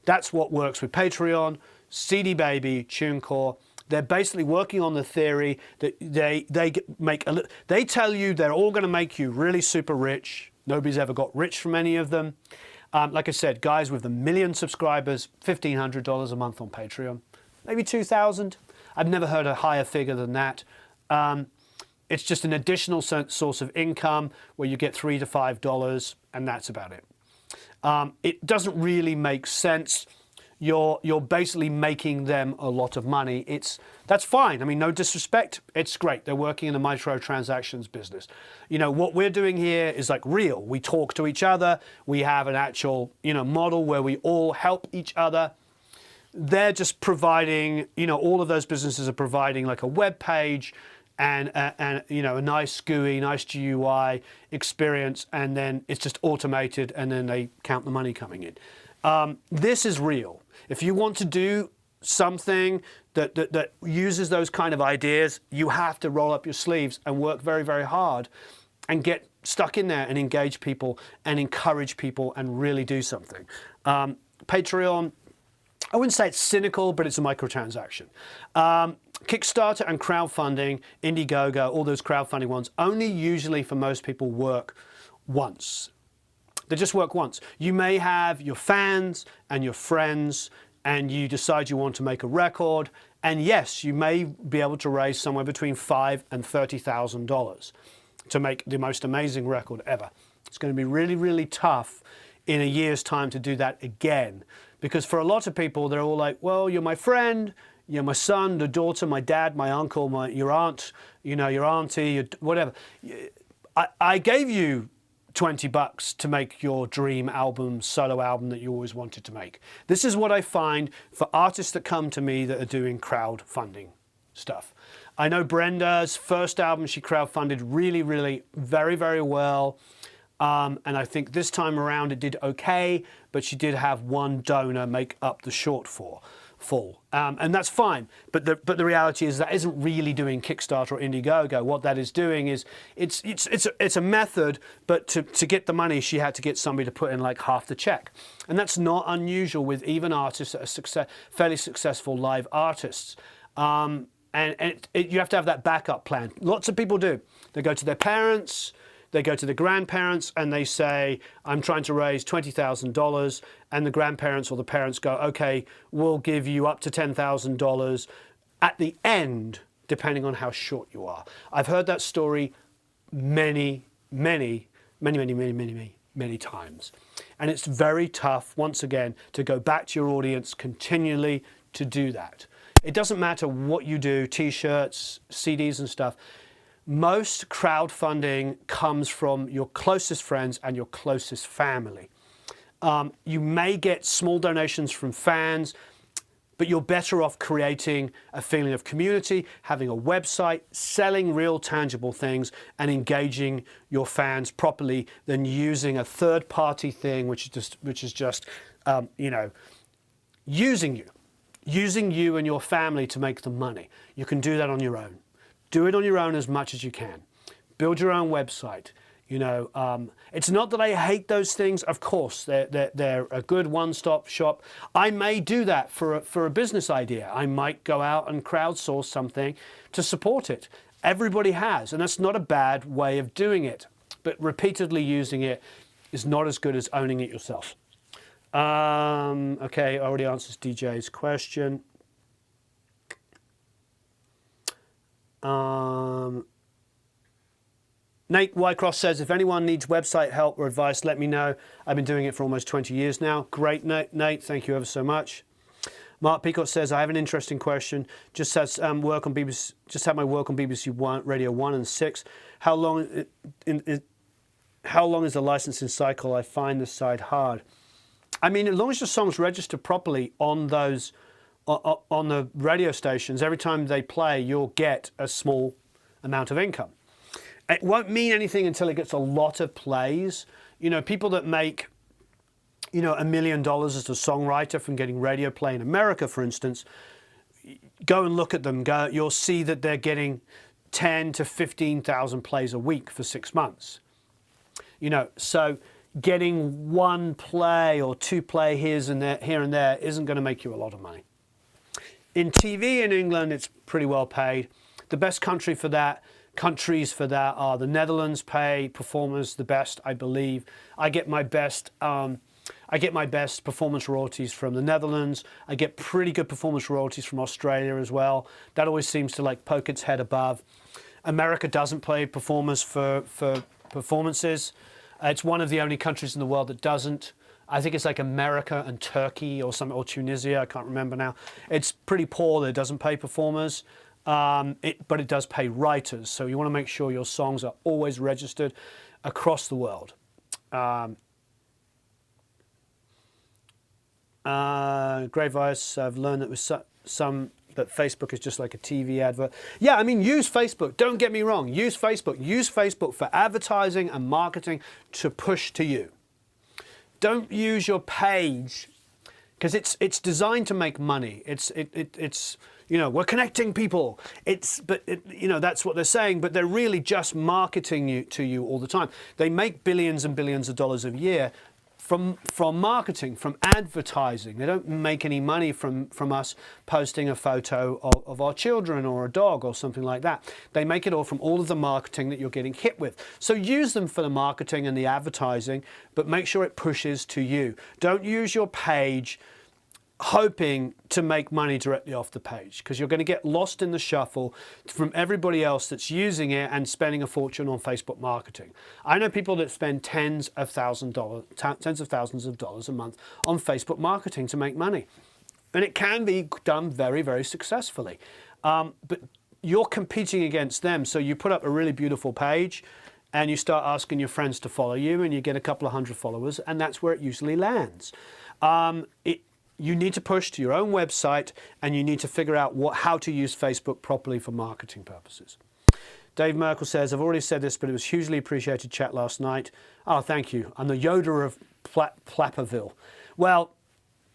That's what works with Patreon, CD Baby, TuneCore. They're basically working on the theory that they tell you they're all going to make you really super rich. Nobody's ever got rich from any of them. Like I said, guys with 1 million subscribers, $1,500 a month on Patreon, maybe $2,000. I've never heard a higher figure than that. It's just an additional source of income where you get $3 to $5, and that's about it. It doesn't really make sense. You're basically making them a lot of money. That's fine. I mean, no disrespect. It's great. They're working in the microtransactions business. You know, what we're doing here is like real. We talk to each other. We have an actual, model where we all help each other. They're just providing, all of those businesses are providing like a web page and a nice GUI, nice GUI experience, and then it's just automated, and then they count the money coming in. This is real. If you want to do something that uses those kind of ideas, you have to roll up your sleeves and work very, very hard and get stuck in there and engage people and encourage people and really do something. Patreon, I wouldn't say it's cynical, but it's a microtransaction. Kickstarter and crowdfunding, Indiegogo, all those crowdfunding ones, only usually for most people work once. They just work once. You may have your fans and your friends, and you decide you want to make a record, and yes, you may be able to raise somewhere between $5,000 and $30,000 to make the most amazing record ever. It's going to be really, really tough in a year's time to do that again, because for a lot of people, they're all like, well, you're my friend, you're my son, the daughter, my dad, my uncle, your aunt, your auntie, whatever. I gave you $20 to make your dream album, solo album that you always wanted to make. This is what I find for artists that come to me that are doing crowdfunding stuff. I know Brenda's first album, she crowdfunded really, really very, very well. And I think this time around it did okay, but she did have one donor make up the shortfall. full, and that's fine. But the reality is that isn't really doing Kickstarter or Indiegogo. What that is doing is it's a method, but to get the money, she had to get somebody to put in like half the check, and that's not unusual with even artists that are fairly successful live artists. You have to have that backup plan. Lots of people do. They go to their parents, they go to the grandparents, and they say, I'm trying to raise $20,000. And the grandparents or the parents go, okay, we'll give you up to $10,000 at the end, depending on how short you are. I've heard that story many times. And it's very tough, once again, to go back to your audience continually to do that. It doesn't matter what you do, t-shirts, CDs and stuff. Most crowdfunding comes from your closest friends and your closest family. You may get small donations from fans, but you're better off creating a feeling of community, having a website, selling real tangible things, and engaging your fans properly than using a third-party thing, which is just using you and your family to make the money. You can do that on your own. Do it on your own as much as you can. Build your own website. It's not that I hate those things. Of course, they're a good one-stop shop. I may do that for a business idea. I might go out and crowdsource something to support it. Everybody has, and that's not a bad way of doing it. But repeatedly using it is not as good as owning it yourself. Okay, already answers DJ's question. Nate Wycroft says, if anyone needs website help or advice, let me know. I've been doing it for almost 20 years now. Great, Nate. Thank you ever so much. Mark Peacock says, I have an interesting question. Just had my work on BBC One, Radio 1 and 6. How long is the licensing cycle? I find this side hard. I mean, as long as your song's registered properly on those, on the radio stations, every time they play, you'll get a small amount of income. It won't mean anything until it gets a lot of plays. People that make, $1 million as a songwriter from getting radio play in America, for instance, go and look at them. You'll see that they're getting 10 to 15,000 plays a week for 6 months. So getting one play or two play here and there isn't going to make you a lot of money. In TV in England, it's pretty well paid. The best countries for that are the Netherlands. Pay performers the best, I believe. I get my best performance royalties from the Netherlands. I get pretty good performance royalties from Australia as well. That always seems to poke its head above. America doesn't pay performers for performances. It's one of the only countries in the world that doesn't. I think it's like America and Turkey or Tunisia. I can't remember now. It's pretty poor that it doesn't pay performers. But it does pay writers, so you want to make sure your songs are always registered across the world. Grave Ice, I've learned that with that Facebook is just like a TV advert. Yeah, I mean, use Facebook. Don't get me wrong. Use Facebook. Use Facebook for advertising and marketing to push to you. Don't use your page because it's designed to make money. It's we're connecting people. That's what they're saying, but they're really just marketing to you all the time. They make billions and billions of dollars a year from marketing, from advertising. They don't make any money from us posting a photo of our children or a dog or something like that. They make it all from all of the marketing that you're getting hit with. So use them for the marketing and the advertising, but make sure it pushes to you. Don't use your page hoping to make money directly off the page, because you're going to get lost in the shuffle from everybody else that's using it and spending a fortune on Facebook marketing. I know people that spend tens of thousands of dollars a month on Facebook marketing to make money, and it can be done very, very successfully. But you're competing against them, so you put up a really beautiful page and you start asking your friends to follow you, and you get a couple of hundred followers, and that's where it usually lands. You need to push to your own website, and you need to figure out how to use Facebook properly for marketing purposes. Dave Merkel says, I've already said this, but it was hugely appreciated chat last night. Oh, thank you. I'm the Yoda of Plapperville. Well,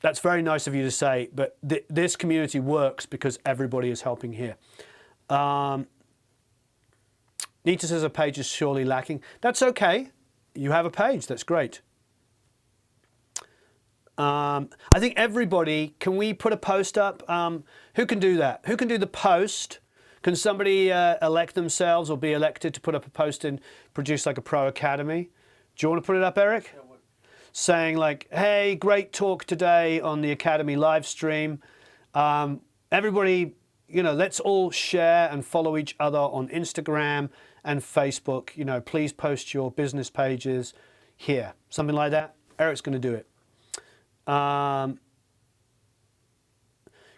That's very nice of you to say, but this community works because everybody is helping here. Nita says a page is surely lacking. That's okay. You have a page. That's great. I think everybody, can we put a post up? Who can do that? Who can do the post? Can somebody elect themselves or be elected to put up a post and produce like a Pro Academy? Do you want to put it up, Eric? Yeah, Saying like, hey, great talk today on the Academy live stream. Everybody, you know, let's all share and follow each other on Instagram and Facebook. You know, please post your business pages here. Something like that. Eric's going to do it.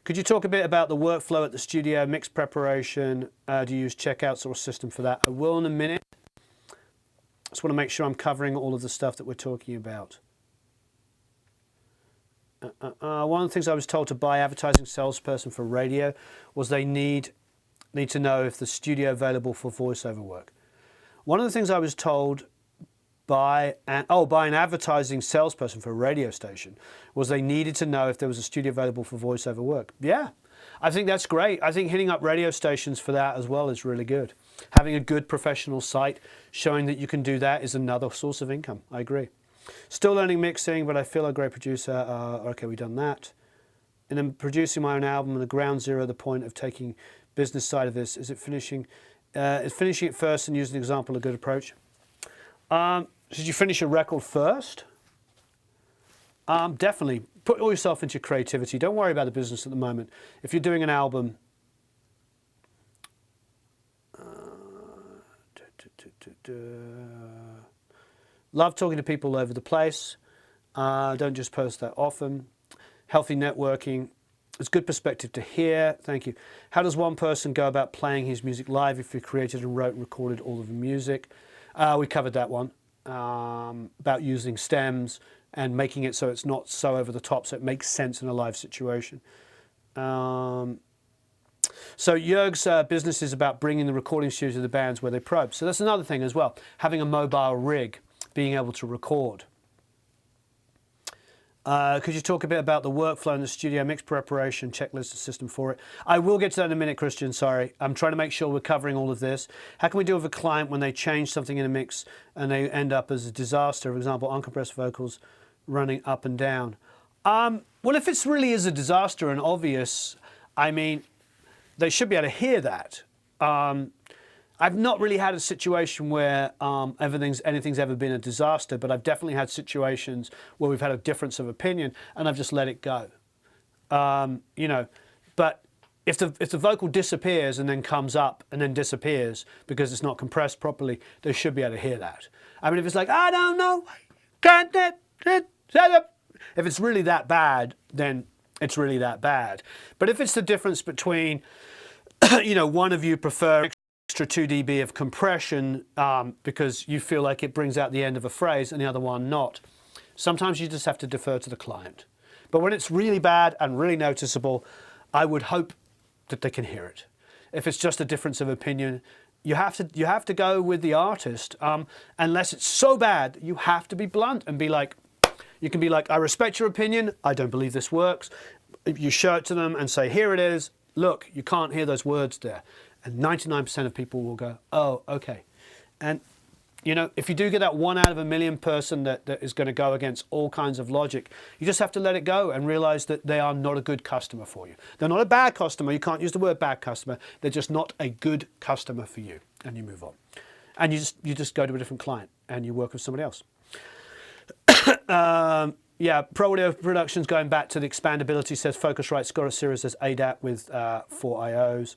Could you talk a bit about the workflow at the studio, mix preparation? Do you use checkouts or a system for that? I will in a minute. Just want to make sure I'm covering all of the stuff that we're talking about. One of the things I was told to buy advertising salesperson for radio was they need to know if the studio available for voiceover work. One of the things I was told by an advertising salesperson for a radio station was they needed to know if there was a studio available for voiceover work. Yeah, I think that's great. I think hitting up radio stations for that as well is really good. Having a good professional site showing that you can do that is another source of income. I agree. Still learning mixing, but I feel a great producer. Okay, we've done that. And then producing my own album and the ground zero, the point of taking business side of this, is it finishing? Is finishing it first and using an example a good approach? Should you finish a record first? Definitely. Put all yourself into your creativity. Don't worry about the business at the moment. If you're doing an album, love talking to people all over the place. Don't just post that often. Healthy networking. It's good perspective to hear. Thank you. How does one person go about playing his music live if he created and wrote and recorded all of the music? We covered that one. About using stems and making it so it's not so over the top, so it makes sense in a live situation. So Jörg's business is about bringing the recording studio to the bands where they probe. So that's another thing as well, having a mobile rig, being able to record. Could you talk a bit about the workflow in the studio, mix preparation, checklist, system for it? I will get to that in a minute, Christian, sorry. I'm trying to make sure we're covering all of this. How can we deal with a client when they change something in a mix and they end up as a disaster? For example, uncompressed vocals running up and down. Well, if it really is a disaster and obvious, I mean, they should be able to hear that. I've not really had a situation where anything's ever been a disaster, but I've definitely had situations where we've had a difference of opinion and I've just let it go. You know, but if the vocal disappears and then comes up and then disappears because it's not compressed properly, they should be able to hear that. I mean, if it's like, I don't know, if it's really that bad, then it's really that bad. But if it's the difference between, you know, one of you prefer extra 2 dB of compression because you feel like it brings out the end of a phrase and the other one not. Sometimes you just have to defer to the client. But when it's really bad and really noticeable, I would hope that they can hear it. If it's just a difference of opinion, you have to go with the artist. Unless it's so bad, you have to be blunt and be like, you can be like, I respect your opinion, I don't believe this works. You show it to them and say, here it is, look, you can't hear those words there. And 99% of people will go, oh, okay. And, you know, if you do get that 1 out of a million person that is going to go against all kinds of logic, you just have to let it go and realize that they are not a good customer for you. They're not a bad customer. You can't use the word bad customer. They're just not a good customer for you. And you move on. And you just go to a different client and you work with somebody else. Yeah, Pro Audio Productions, going back to the expandability, says Focusrite Score Series says ADAT with 4 IOs.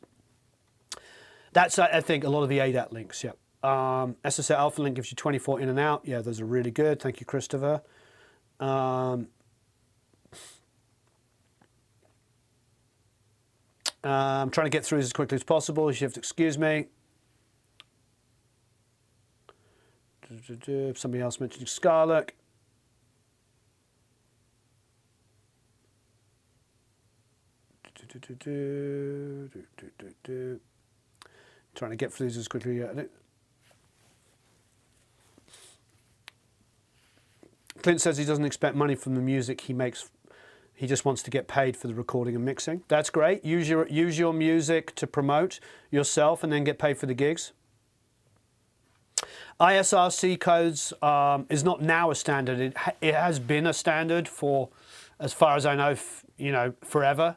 That's, I think, a lot of the ADAT links, yeah. SSL Alpha Link gives you 24 in and out. Yeah, those are really good. Thank you, Christopher. I'm trying to get through this as quickly as possible. You have to excuse me. Somebody else mentioning Scarlett. Trying to get through these as quickly. Clint says he doesn't expect money from the music he makes He just wants to get paid for the recording and mixing. That's great. Use your music to promote yourself and then get paid for the gigs. ISRC codes is not now a standard. It has been a standard for, as far as I know, forever.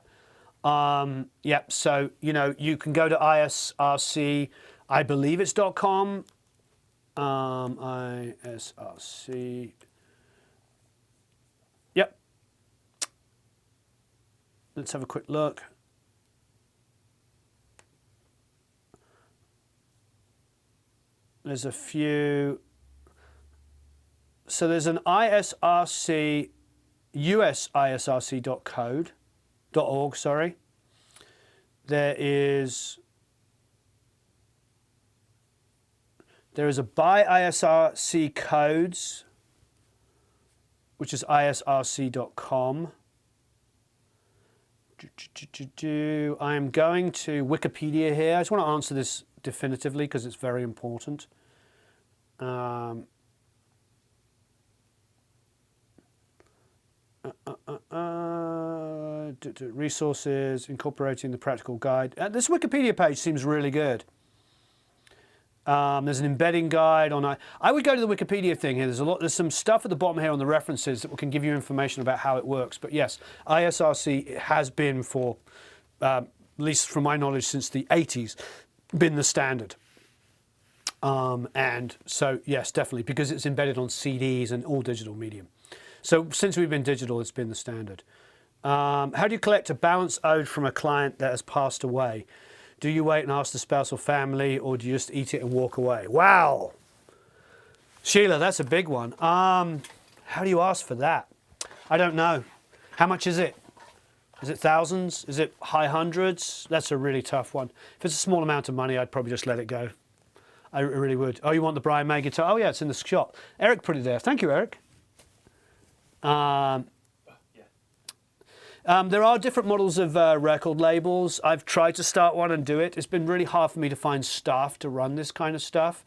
Yep. So you can go to ISRC. I believe it's .com. ISRC. Yep. Let's have a quick look. There's a few. So there's an ISRC, US ISRC.org, sorry. There is a by ISRC codes, which is isrc.com. I am going to Wikipedia here. I just want to answer this definitively because it's very important. Resources, incorporating the practical guide. This Wikipedia page seems really good. There's an embedding guide on. I would go to the Wikipedia thing here. There's some stuff at the bottom here on the references that can give you information about how it works. But yes, ISRC has been for, at least from my knowledge, since the 80s, been the standard. And so yes, definitely, because it's embedded on CDs and all digital medium. So since we've been digital, it's been the standard. How do you collect a balance owed from a client that has passed away? Do you wait and ask the spouse or family, or do you just eat it and walk away? Wow. Sheila, that's a big one. How do you ask for that? I don't know. How much is it? Is it thousands? Is it high hundreds? That's a really tough one. If it's a small amount of money, I'd probably just let it go. I really would. Oh, you want the Brian May guitar? Oh, yeah, it's in the shop. Eric put it there. Thank you, Eric. There are different models of record labels. I've tried to start one and do it. It's been really hard for me to find staff to run this kind of stuff.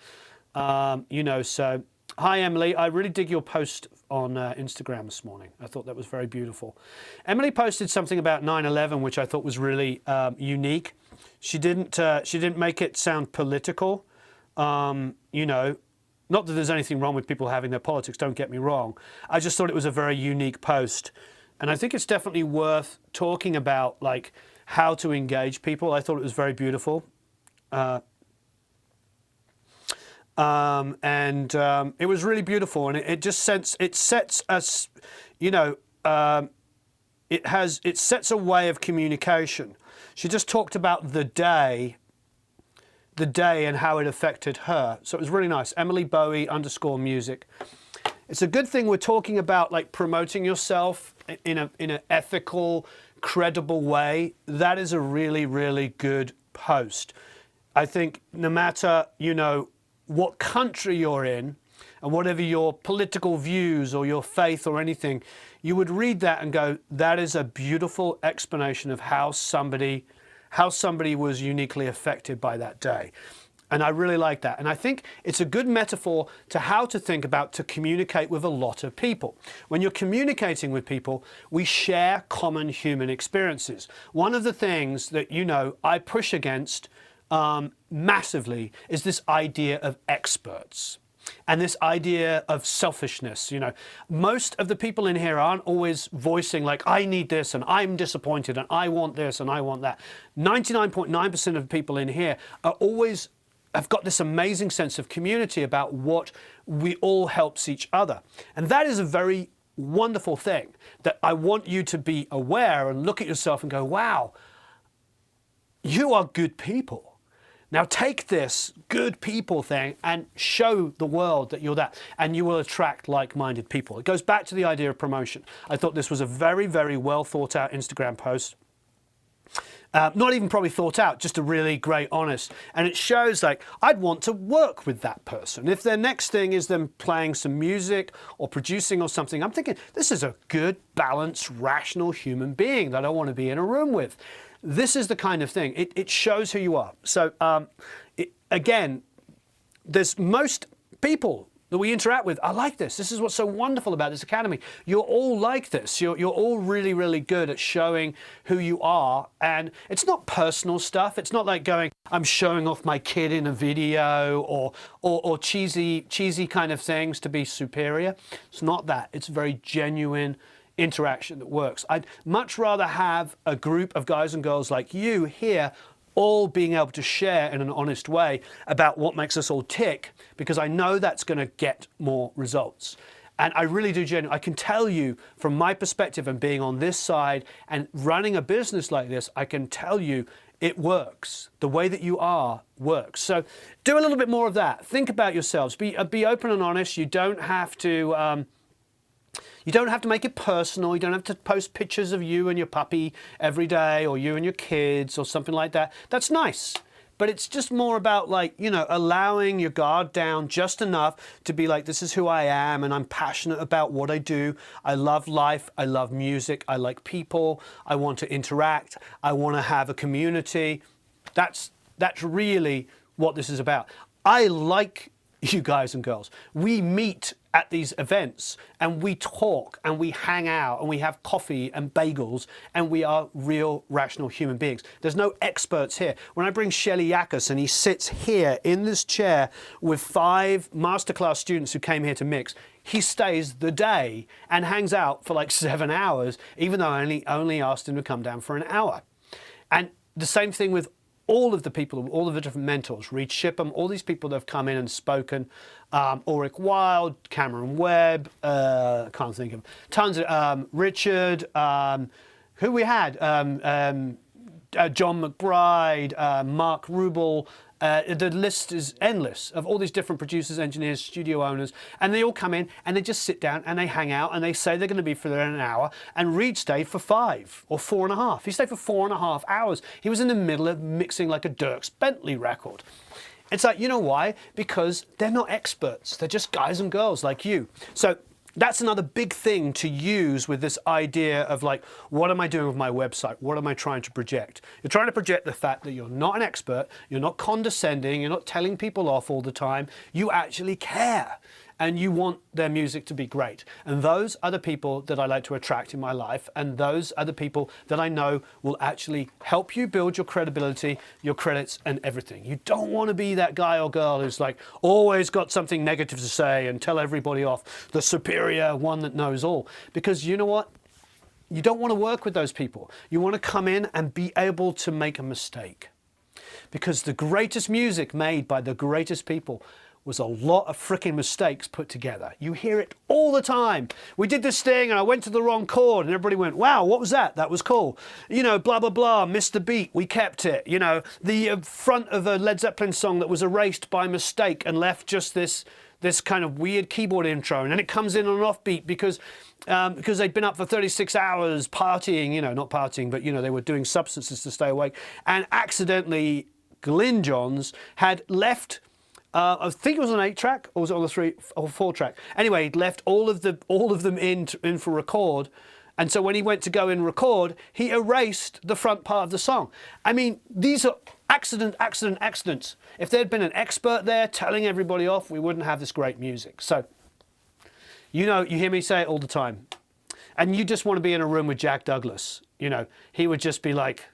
So hi, Emily. I really dig your post on Instagram this morning. I thought that was very beautiful. Emily posted something about 9/11, which I thought was really unique. She didn't make it sound political. Not that there's anything wrong with people having their politics, don't get me wrong. I just thought it was a very unique post. And I think it's definitely worth talking about, like, how to engage people. I thought it was very beautiful. It was really beautiful. And it sets us, it sets a way of communication. She just talked about the day and how it affected her. So it was really nice. Emily Bowie _music. It's a good thing we're talking about, like, promoting yourself in an ethical, credible way. That is a really, really good post. I think no matter, what country you're in and whatever your political views or your faith or anything, you would read that and go, that is a beautiful explanation of how somebody was uniquely affected by that day. And I really like that. And I think it's a good metaphor to how to think about to communicate with a lot of people. When you're communicating with people, we share common human experiences. One of the things that, I push against massively is this idea of experts. And this idea of selfishness. Most of the people in here aren't always voicing like, I need this and I'm disappointed and I want this and I want that. 99.9% of people in here have got this amazing sense of community about what we all helps each other. And that is a very wonderful thing that I want you to be aware and look at yourself and go, wow, you are good people. Now take this good people thing and show the world that you're that, and you will attract like-minded people. It goes back to the idea of promotion. I thought this was a very, very well thought out Instagram post. Not even probably thought out, just a really great, honest. And it shows, like, I'd want to work with that person. If their next thing is them playing some music or producing or something, I'm thinking, this is a good, balanced, rational human being that I want to be in a room with. This is the kind of thing. It shows who you are. So, again, there's most people, that we interact with are like this. This is what's so wonderful about this academy. You're all like this. You're all really, really good at showing who you are. And it's not personal stuff. It's not like going, I'm showing off my kid in a video or cheesy kind of things to be superior. It's not that. It's very genuine interaction that works. I'd much rather have a group of guys and girls like you here all being able to share in an honest way about what makes us all tick, because I know that's going to get more results. And I really do genuinely, I can tell you from my perspective and being on this side and running a business like this, I can tell you it works. The way that you are works. So do a little bit more of that. Think about yourselves. Be open and honest. You don't have to make it personal. You don't have to post pictures of you and your puppy every day, or you and your kids, or something like that. That's nice. But it's just more about, like, you know, allowing your guard down just enough to be like, this is who I am, and I'm passionate about what I do. I love life. I love music. I like people. I want to interact. I want to have a community. That's really what this is about. I like you guys and girls. We meet at these events and we talk and we hang out and we have coffee and bagels, and we are real rational human beings. There's no experts here. When I bring Shelly Yakos and he sits here in this chair with 5 masterclass students who came here to mix, he stays the day and hangs out for like 7 hours, even though I only asked him to come down for an hour. And the same thing with all of the people, all of the different mentors, Reed Shipham, all these people that have come in and spoken, Ulrich Wild, Cameron Webb, can't think of tons of, Richard, who we had, John McBride, Mark Rubel. The list is endless of all these different producers, engineers, studio owners, and they all come in and they just sit down and they hang out and they say they're going to be for an hour. And Reed stayed for 5 or 4.5. He stayed for 4.5 hours. He was in the middle of mixing like a Dierks Bentley record. It's like, you know why? Because they're not experts. They're just guys and girls like you. So that's another big thing to use with this idea of, like, what am I doing with my website? What am I trying to project? You're trying to project the fact that you're not an expert, you're not condescending, you're not telling people off all the time. You actually care and you want their music to be great. And those are the people that I like to attract in my life, and those are the people that I know will actually help you build your credibility, your credits, and everything. You don't want to be that guy or girl who's like always got something negative to say and tell everybody off, the superior one that knows all. Because you know what? You don't want to work with those people. You want to come in and be able to make a mistake. Because the greatest music made by the greatest people was a lot of freaking mistakes put together. You hear it all the time. We did this thing and I went to the wrong chord and everybody went, wow, what was that? That was cool. You know, blah, blah, blah, missed the beat, we kept it. You know, the front of a Led Zeppelin song that was erased by mistake and left just this kind of weird keyboard intro, and then it comes in on an offbeat because they'd been up for 36 hours partying, you know, not partying, but, you know, they were doing substances to stay awake, and accidentally Glyn Johns had left, I think it was an 8-track, or was it on the 3 or 4-track? Anyway, he'd left all of them in for record, and so when he went to go and record, he erased the front part of the song. I mean, these are accidents. If there'd been an expert there telling everybody off, we wouldn't have this great music. So, you know, you hear me say it all the time, and you just want to be in a room with Jack Douglas. You know, he would just be like,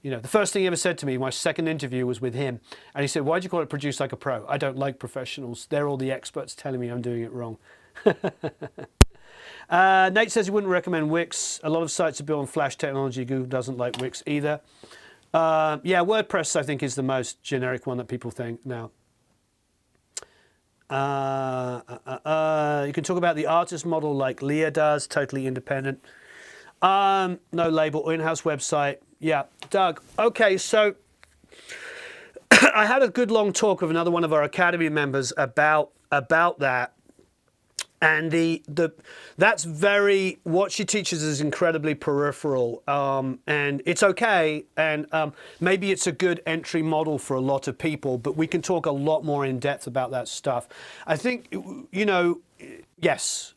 you know, the first thing he ever said to me, my second interview was with him, and he said, why'd you call it Produce Like a Pro? I don't like professionals. They're all the experts telling me I'm doing it wrong. Nate says he wouldn't recommend Wix. A lot of sites are built on Flash technology. Google doesn't like Wix either. Yeah, WordPress, I think, is the most generic one that people think now. You can talk about the artist model like Leah does, totally independent. No label, in-house website. Yeah, Doug. Okay, so I had a good long talk with another one of our Academy members about that. And that's very, what she teaches is incredibly peripheral, and it's okay, and maybe it's a good entry model for a lot of people, but we can talk a lot more in depth about that stuff. I think, you know, yes,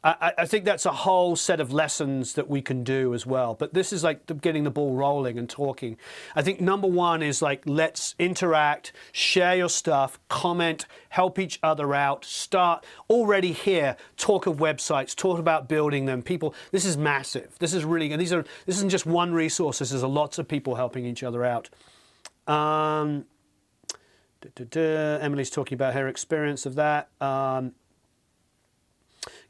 I think that's a whole set of lessons that we can do as well. But this is like getting the ball rolling and talking. I think number one is like, let's interact, share your stuff, comment, help each other out, start already here, talk of websites, talk about building them. People, this is massive. This is really, and this isn't just one resource. This is lots of people helping each other out. Emily's talking about her experience of that.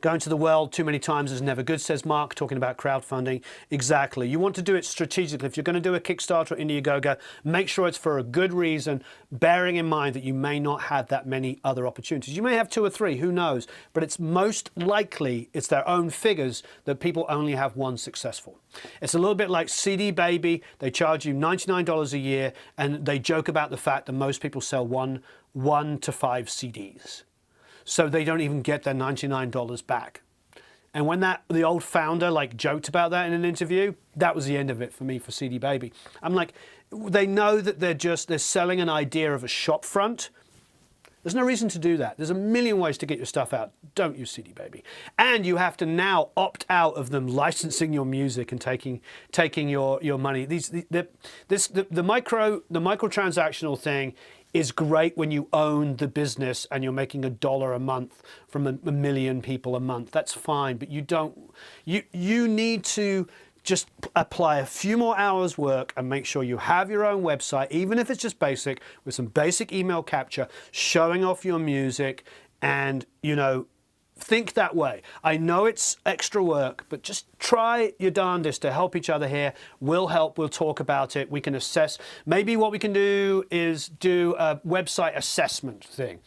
Going to the world too many times is never good, says Mark, talking about crowdfunding. Exactly. You want to do it strategically. If you're going to do a Kickstarter or Indiegogo, make sure it's for a good reason, bearing in mind that you may not have that many other opportunities. You may have 2 or 3, who knows? But it's most likely, it's their own figures, that people only have one successful. It's a little bit like CD Baby. They charge you $99 a year, and they joke about the fact that most people sell one to 5 CDs. So they don't even get their $99 back. And when the old founder like joked about that in an interview, that was the end of it for me for CD Baby. I'm like, they know that they're selling an idea of a shop front. There's no reason to do that. There's a million ways to get your stuff out. Don't use CD Baby. And you have to now opt out of them licensing your music and taking your money. The microtransactional thing is great when you own the business and you're making $1 a month from a million people a month. That's fine, but you need to just apply a few more hours work and make sure you have your own website, even if it's just basic, with some basic email capture, showing off your music, and think that way. I know it's extra work, but just try your darndest to help each other here. We'll help, we'll talk about it, we can assess. Maybe what we can do is do a website assessment thing.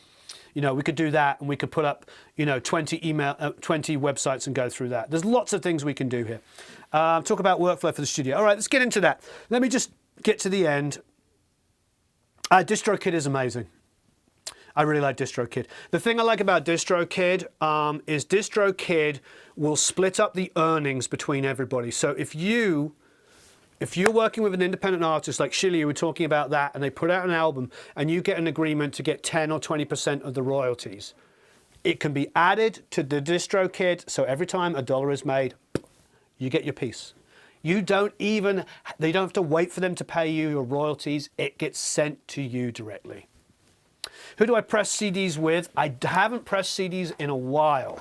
We could do that, and we could put up, 20 websites and go through that. There's lots of things we can do here. Talk about workflow for the studio. All right, let's get into that. Let me just get to the end. DistroKid is amazing. I really like DistroKid. The thing I like about DistroKid is DistroKid will split up the earnings between everybody. So if you're working with an independent artist like Shilly, we were talking about that, and they put out an album, and you get an agreement to get 10 or 20% of the royalties, it can be added to the DistroKid. So every time $1 is made, you get your piece. They don't have to wait for them to pay you your royalties. It gets sent to you directly. Who do I press CDs with? I haven't pressed CDs in a while.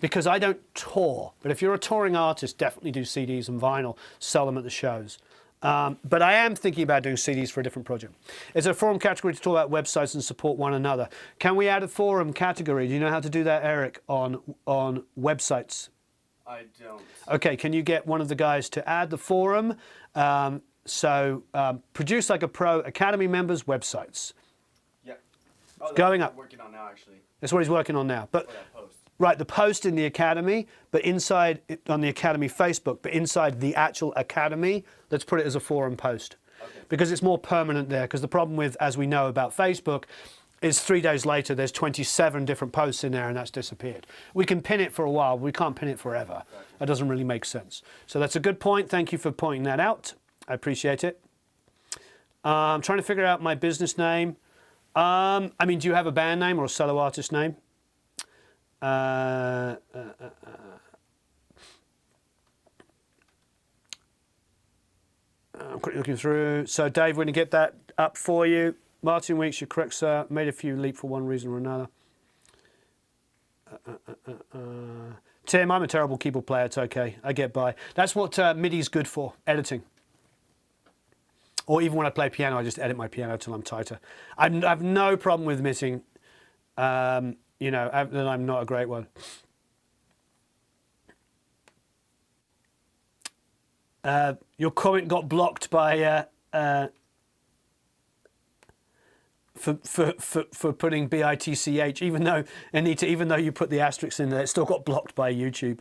Because I don't tour. But if you're a touring artist, definitely do CDs and vinyl. Sell them at the shows. But I am thinking about doing CDs for a different project. Is there a forum category to talk about websites and support one another? Can we add a forum category? Do you know how to do that, Eric, on websites? I don't. Okay, can you get one of the guys to add the forum? Produce like a pro Academy members' websites. Yeah. Oh, going up. Working on now, actually. That's what he's working on now. But post. Right, the post in the Academy, but inside on the Academy Facebook, but inside the actual Academy, let's put it as a forum post. Okay. Because it's more permanent there. Because the problem with, as we know about Facebook, is 3 days later there's 27 different posts in there, and that's disappeared. We can pin it for a while, we can't pin it forever. Exactly. That doesn't really make sense. So that's a good point. Thank you for pointing that out. I appreciate it. I'm trying to figure out my business name. Do you have a band name or a solo artist name? I'm quickly looking through. So Dave, we're going to get that up for you. Martin Weeks, you're correct, sir. Made a few leap for one reason or another. Tim, I'm a terrible keyboard player. It's okay. I get by. That's what MIDI's good for, editing. Or even when I play piano, I just edit my piano till I'm tighter. I have no problem with admitting, that I'm not a great one. Your comment got blocked by for putting BITCH, even though Anita, even though you put the asterisks in there, it still got blocked by YouTube.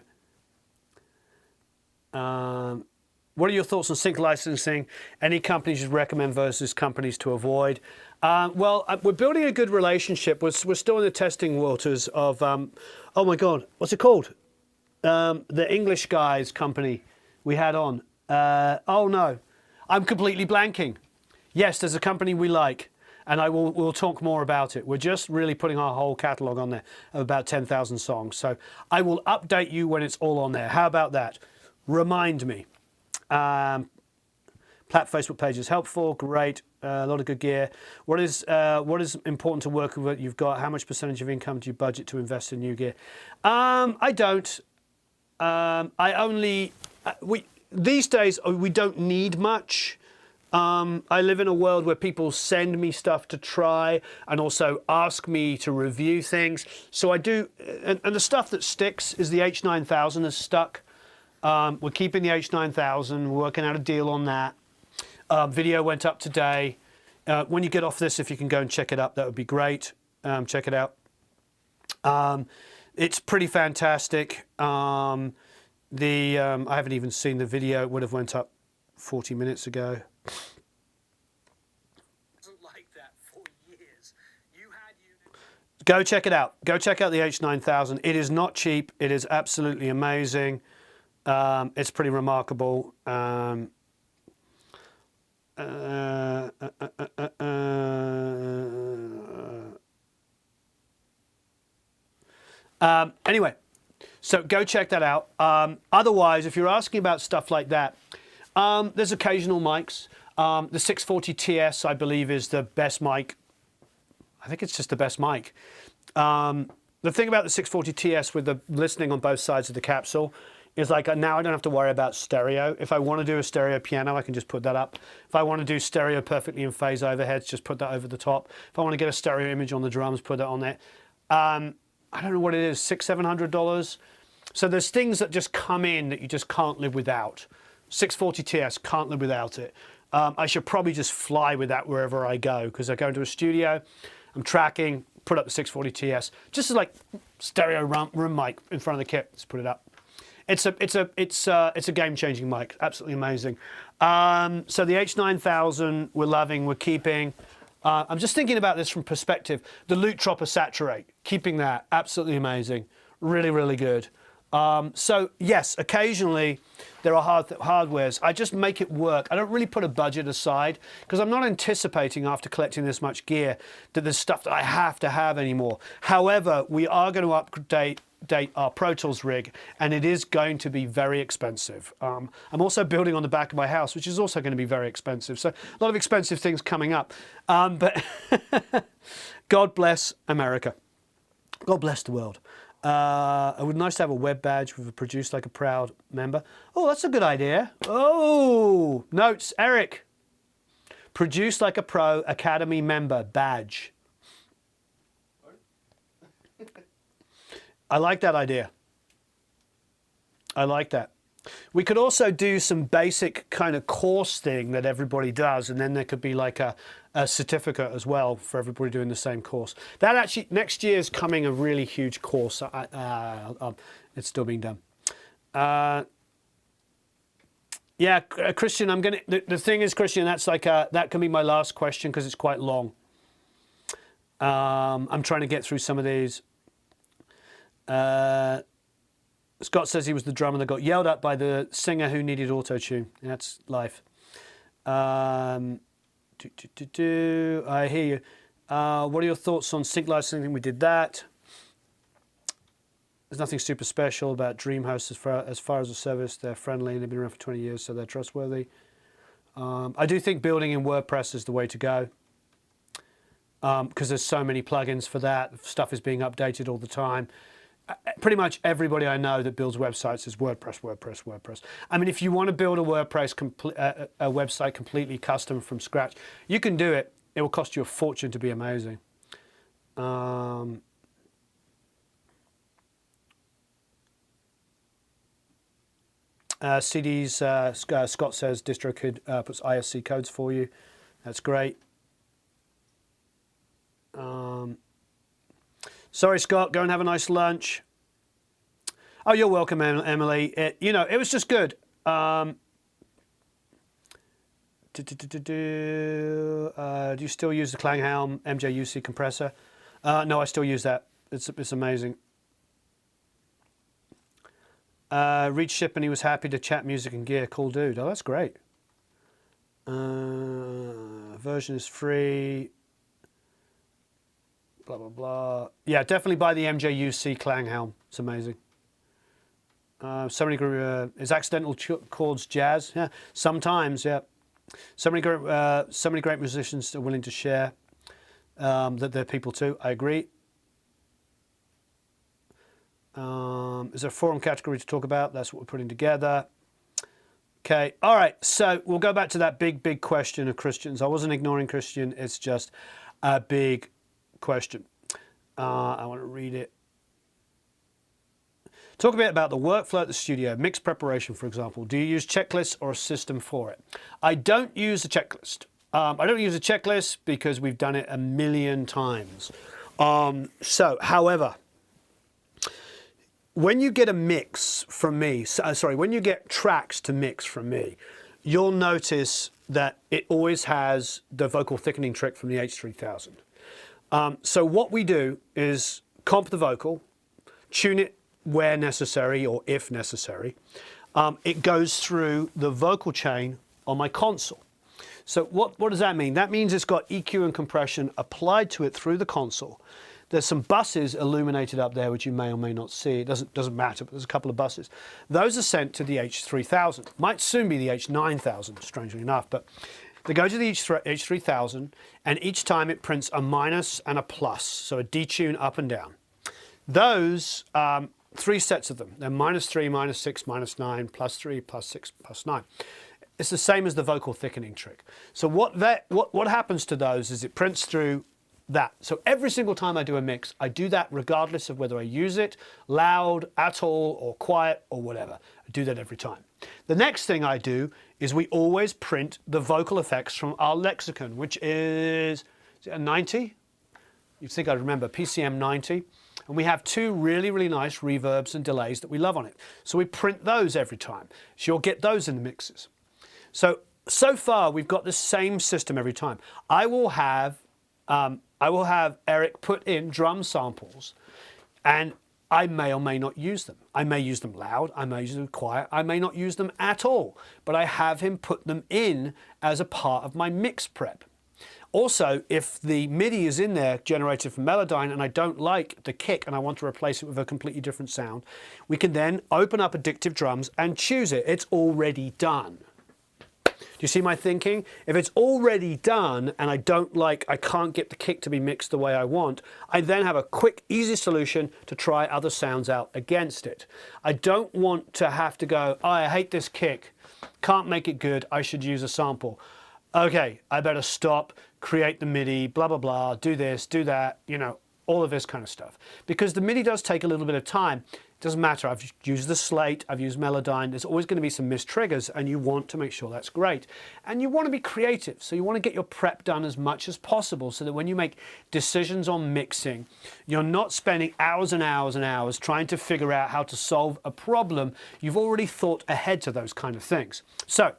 What are your thoughts on sync licensing? Any companies you'd recommend versus companies to avoid? We're building a good relationship. We're still in the testing waters of, oh my God, what's it called? The English guys company we had on. Oh no, I'm completely blanking. Yes, there's a company we like. and we'll talk more about it. We're just really putting our whole catalogue on there of about 10,000 songs. So I will update you when it's all on there. How about that? Remind me. Platt Facebook page is helpful. Great. A lot of good gear. What is important to work with what you've got? How much percentage of income do you budget to invest in new gear? I don't. These days we don't need much. I live in a world where people send me stuff to try and also ask me to review things. So I do, and the stuff that sticks is the H9000 is stuck. We're keeping the H9000. We're working out a deal on that. Video went up today. When you get off this, if you can go and check it up, that would be great. Check it out. It's pretty fantastic. I haven't even seen the video. It would have went up 40 minutes ago. Go check it out. Go check out the H9000. It is not cheap. It is absolutely amazing. It's pretty remarkable. Anyway, so go check that out. Otherwise, if you're asking about stuff like that, there's occasional mics. The 640 TS, I believe, is the best mic. I think it's just the best mic. The thing about the 640 TS with the listening on both sides of the capsule is like now I don't have to worry about stereo. If I want to do a stereo piano, I can just put that up. If I want to do stereo perfectly in phase overheads, just put that over the top. If I want to get a stereo image on the drums, put that on there. I don't know what it is, $600-700. So there's things that just come in that you just can't live without. 640 TS, can't live without it. I should probably just fly with that wherever I go, because I go into a studio, I'm tracking, put up the 640 TS, just as like stereo room mic in front of the kit. Let's put it up. It's a game-changing mic, absolutely amazing. So the H9000 we're loving, we're keeping. I'm just thinking about this from perspective. The Loot Tropper Saturate, keeping that, absolutely amazing, really, really good. So yes, occasionally there are hardwares. I just make it work. I don't really put a budget aside because I'm not anticipating after collecting this much gear that there's stuff that I have to have anymore. However, we are going to update our Pro Tools rig, and it is going to be very expensive. I'm also building on the back of my house, which is also going to be very expensive. So a lot of expensive things coming up. But God bless America. God bless the world. It would be nice to have a web badge with a Produce Like a Proud member. Oh, that's a good idea. Oh, notes, Eric. Produce Like a Pro Academy member badge. I like that idea. I like that. We could also do some basic kind of course thing that everybody does, and then there could be like a certificate as well for everybody doing the same course. That actually, next year is coming a really huge course. It's still being done. Yeah, Christian, I'm gonna. The thing is, Christian, that's like that can be my last question because it's quite long. I'm trying to get through some of these. Scott says he was the drummer that got yelled at by the singer who needed auto-tune. That's life. I hear you. What are your thoughts on sync licensing? We did that. There's nothing super special about DreamHost as far as a service. They're friendly. They've been around for 20 years, so they're trustworthy. I do think building in WordPress is the way to go because there's so many plugins for that. Stuff is being updated all the time. Pretty much everybody I know that builds websites is WordPress, WordPress, WordPress. I mean, if you want to build a WordPress a website completely custom from scratch, you can do it. It will cost you a fortune to be amazing. CDs, Scott says DistroKid puts ISC codes for you. That's great. Sorry, Scott, go and have a nice lunch. Oh, you're welcome, Emily. It was just good. Do you still use the Klanghelm MJUC compressor? No, I still use that. It's amazing. Reached ship and he was happy to chat music and gear. Cool dude. Oh, that's great. Version is free. blah, blah, blah. Yeah, definitely buy the MJUC Clang helm. It's amazing. So many is accidental chords jazz? Yeah, sometimes. Yeah, so many great musicians are willing to share that they're people too. I agree. Is there a forum category to talk about? That's what we're putting together. Okay, all right. So we'll go back to that big question of Christians. I wasn't ignoring Christian. It's just a big question. I want to read it. Talk a bit about the workflow at the studio, mix preparation, for example. Do you use checklists or a system for it? I don't use a checklist. I don't use a checklist because we've done it a million times. However, when you get a mix from me, when you get tracks to mix from me, you'll notice that it always has the vocal thickening trick from the H3000. So what we do is comp the vocal, tune it where necessary or if necessary. It goes through the vocal chain on my console. So what does that mean? That means it's got EQ and compression applied to it through the console. There's some buses illuminated up there which you may or may not see. It doesn't matter, but there's a couple of buses. Those are sent to the H3000. Might soon be the H9000, strangely enough, but they go to the H3000 and each time it prints a minus and a plus, so a detune up and down. Those, 3 sets of them. They're -3, -6, -9, +3, +6, +9. It's the same as the vocal thickening trick. So what happens to those is it prints through that. So every single time I do a mix, I do that regardless of whether I use it loud, at all, or quiet, or whatever. I do that every time. The next thing I do is we always print the vocal effects from our lexicon, which is it a 90? You'd think I'd remember, PCM 90. And we have 2 really, really nice reverbs and delays that we love on it. So we print those every time. So you'll get those in the mixes. So far, we've got the same system every time. I will have Eric put in drum samples, and I may or may not use them. I may use them loud, I may use them quiet, I may not use them at all, but I have him put them in as a part of my mix prep. Also, if the MIDI is in there generated from Melodyne and I don't like the kick and I want to replace it with a completely different sound, we can then open up Addictive Drums and choose it. It's already done. Do you see my thinking? If it's already done and I can't get the kick to be mixed the way I want, I then have a quick, easy solution to try other sounds out against it. I don't want to have to go, oh, I hate this kick, can't make it good, I should use a sample. Okay, I better stop, create the MIDI, blah, blah, blah, do this, do that, you know, all of this kind of stuff. Because the MIDI does take a little bit of time. It doesn't matter, I've used the slate, I've used Melodyne, there's always going to be some missed triggers and you want to make sure that's great. And you want to be creative, so you want to get your prep done as much as possible so that when you make decisions on mixing, you're not spending hours and hours and hours trying to figure out how to solve a problem. You've already thought ahead to those kind of things. So,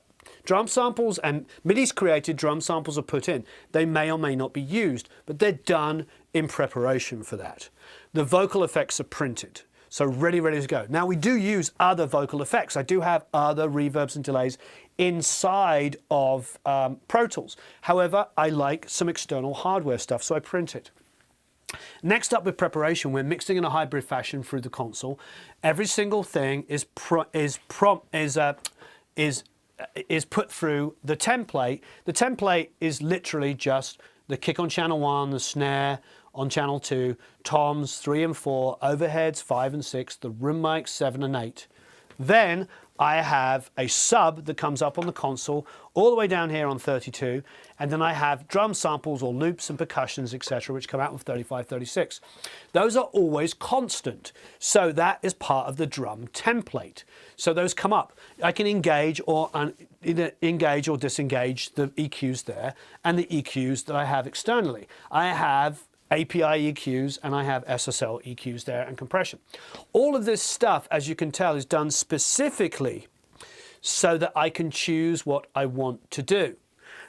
drum samples and MIDI's created, drum samples are put in. They may or may not be used, but they're done in preparation for that. The vocal effects are printed. So ready to go. Now we do use other vocal effects. I do have other reverbs and delays inside of Pro Tools. However, I like some external hardware stuff, so I print it. Next up with preparation, we're mixing in a hybrid fashion through the console. Every single thing is put through the template. The template is literally just the kick on channel 1, the snare on channel 2, toms 3 and 4, overheads 5 and 6, the room mics 7 and 8. Then I have a sub that comes up on the console all the way down here on 32, and then I have drum samples or loops and percussions, etc., which come out with 35, 36. Those are always constant, so that is part of the drum template. So those come up. I can engage or disengage the EQs there and the EQs that I have externally. I have API EQs and I have SSL EQs there and compression. All of this stuff, as you can tell, is done specifically so that I can choose what I want to do.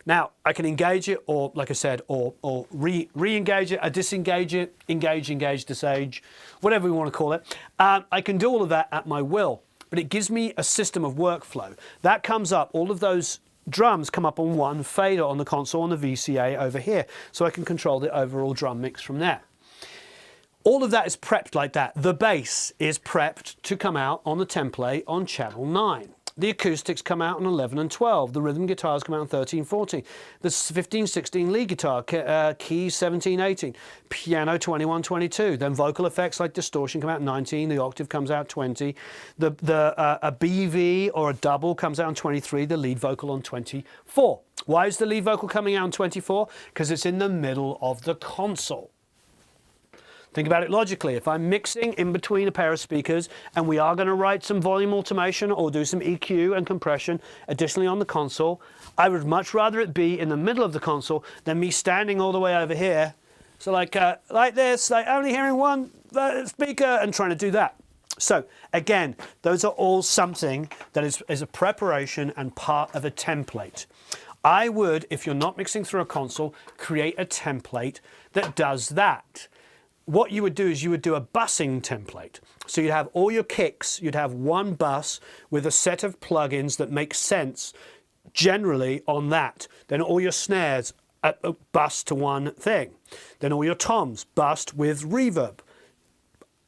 Now, I can engage it or, like I said, or re-engage it, disengage it, engage, disengage, whatever we want to call it. I can do all of that at my will, but it gives me a system of workflow. That comes up, all of those drums come up on one fader on the console on the VCA over here, so I can control the overall drum mix from there. All of that is prepped like that. The bass is prepped to come out on the template on channel 9. The acoustics come out on 11 and 12. The rhythm guitars come out on 13, 14. The 15, 16 lead guitar, keys 17, 18. Piano 21, 22. Then vocal effects like distortion come out 19. The octave comes out 20. A BV or a double comes out on 23. The lead vocal on 24. Why is the lead vocal coming out on 24? Because it's in the middle of the console. Think about it logically. If I'm mixing in between a pair of speakers and we are going to write some volume automation or do some EQ and compression additionally on the console, I would much rather it be in the middle of the console than me standing all the way over here. So like this, like only hearing one speaker and trying to do that. So again, those are all something that is a preparation and part of a template. I would, if you're not mixing through a console, create a template that does that. What you would do is you would do a busing template. So you'd have all your kicks, you'd have one bus with a set of plugins that make sense generally on that. Then all your snares bust to one thing. Then all your toms bust with reverb.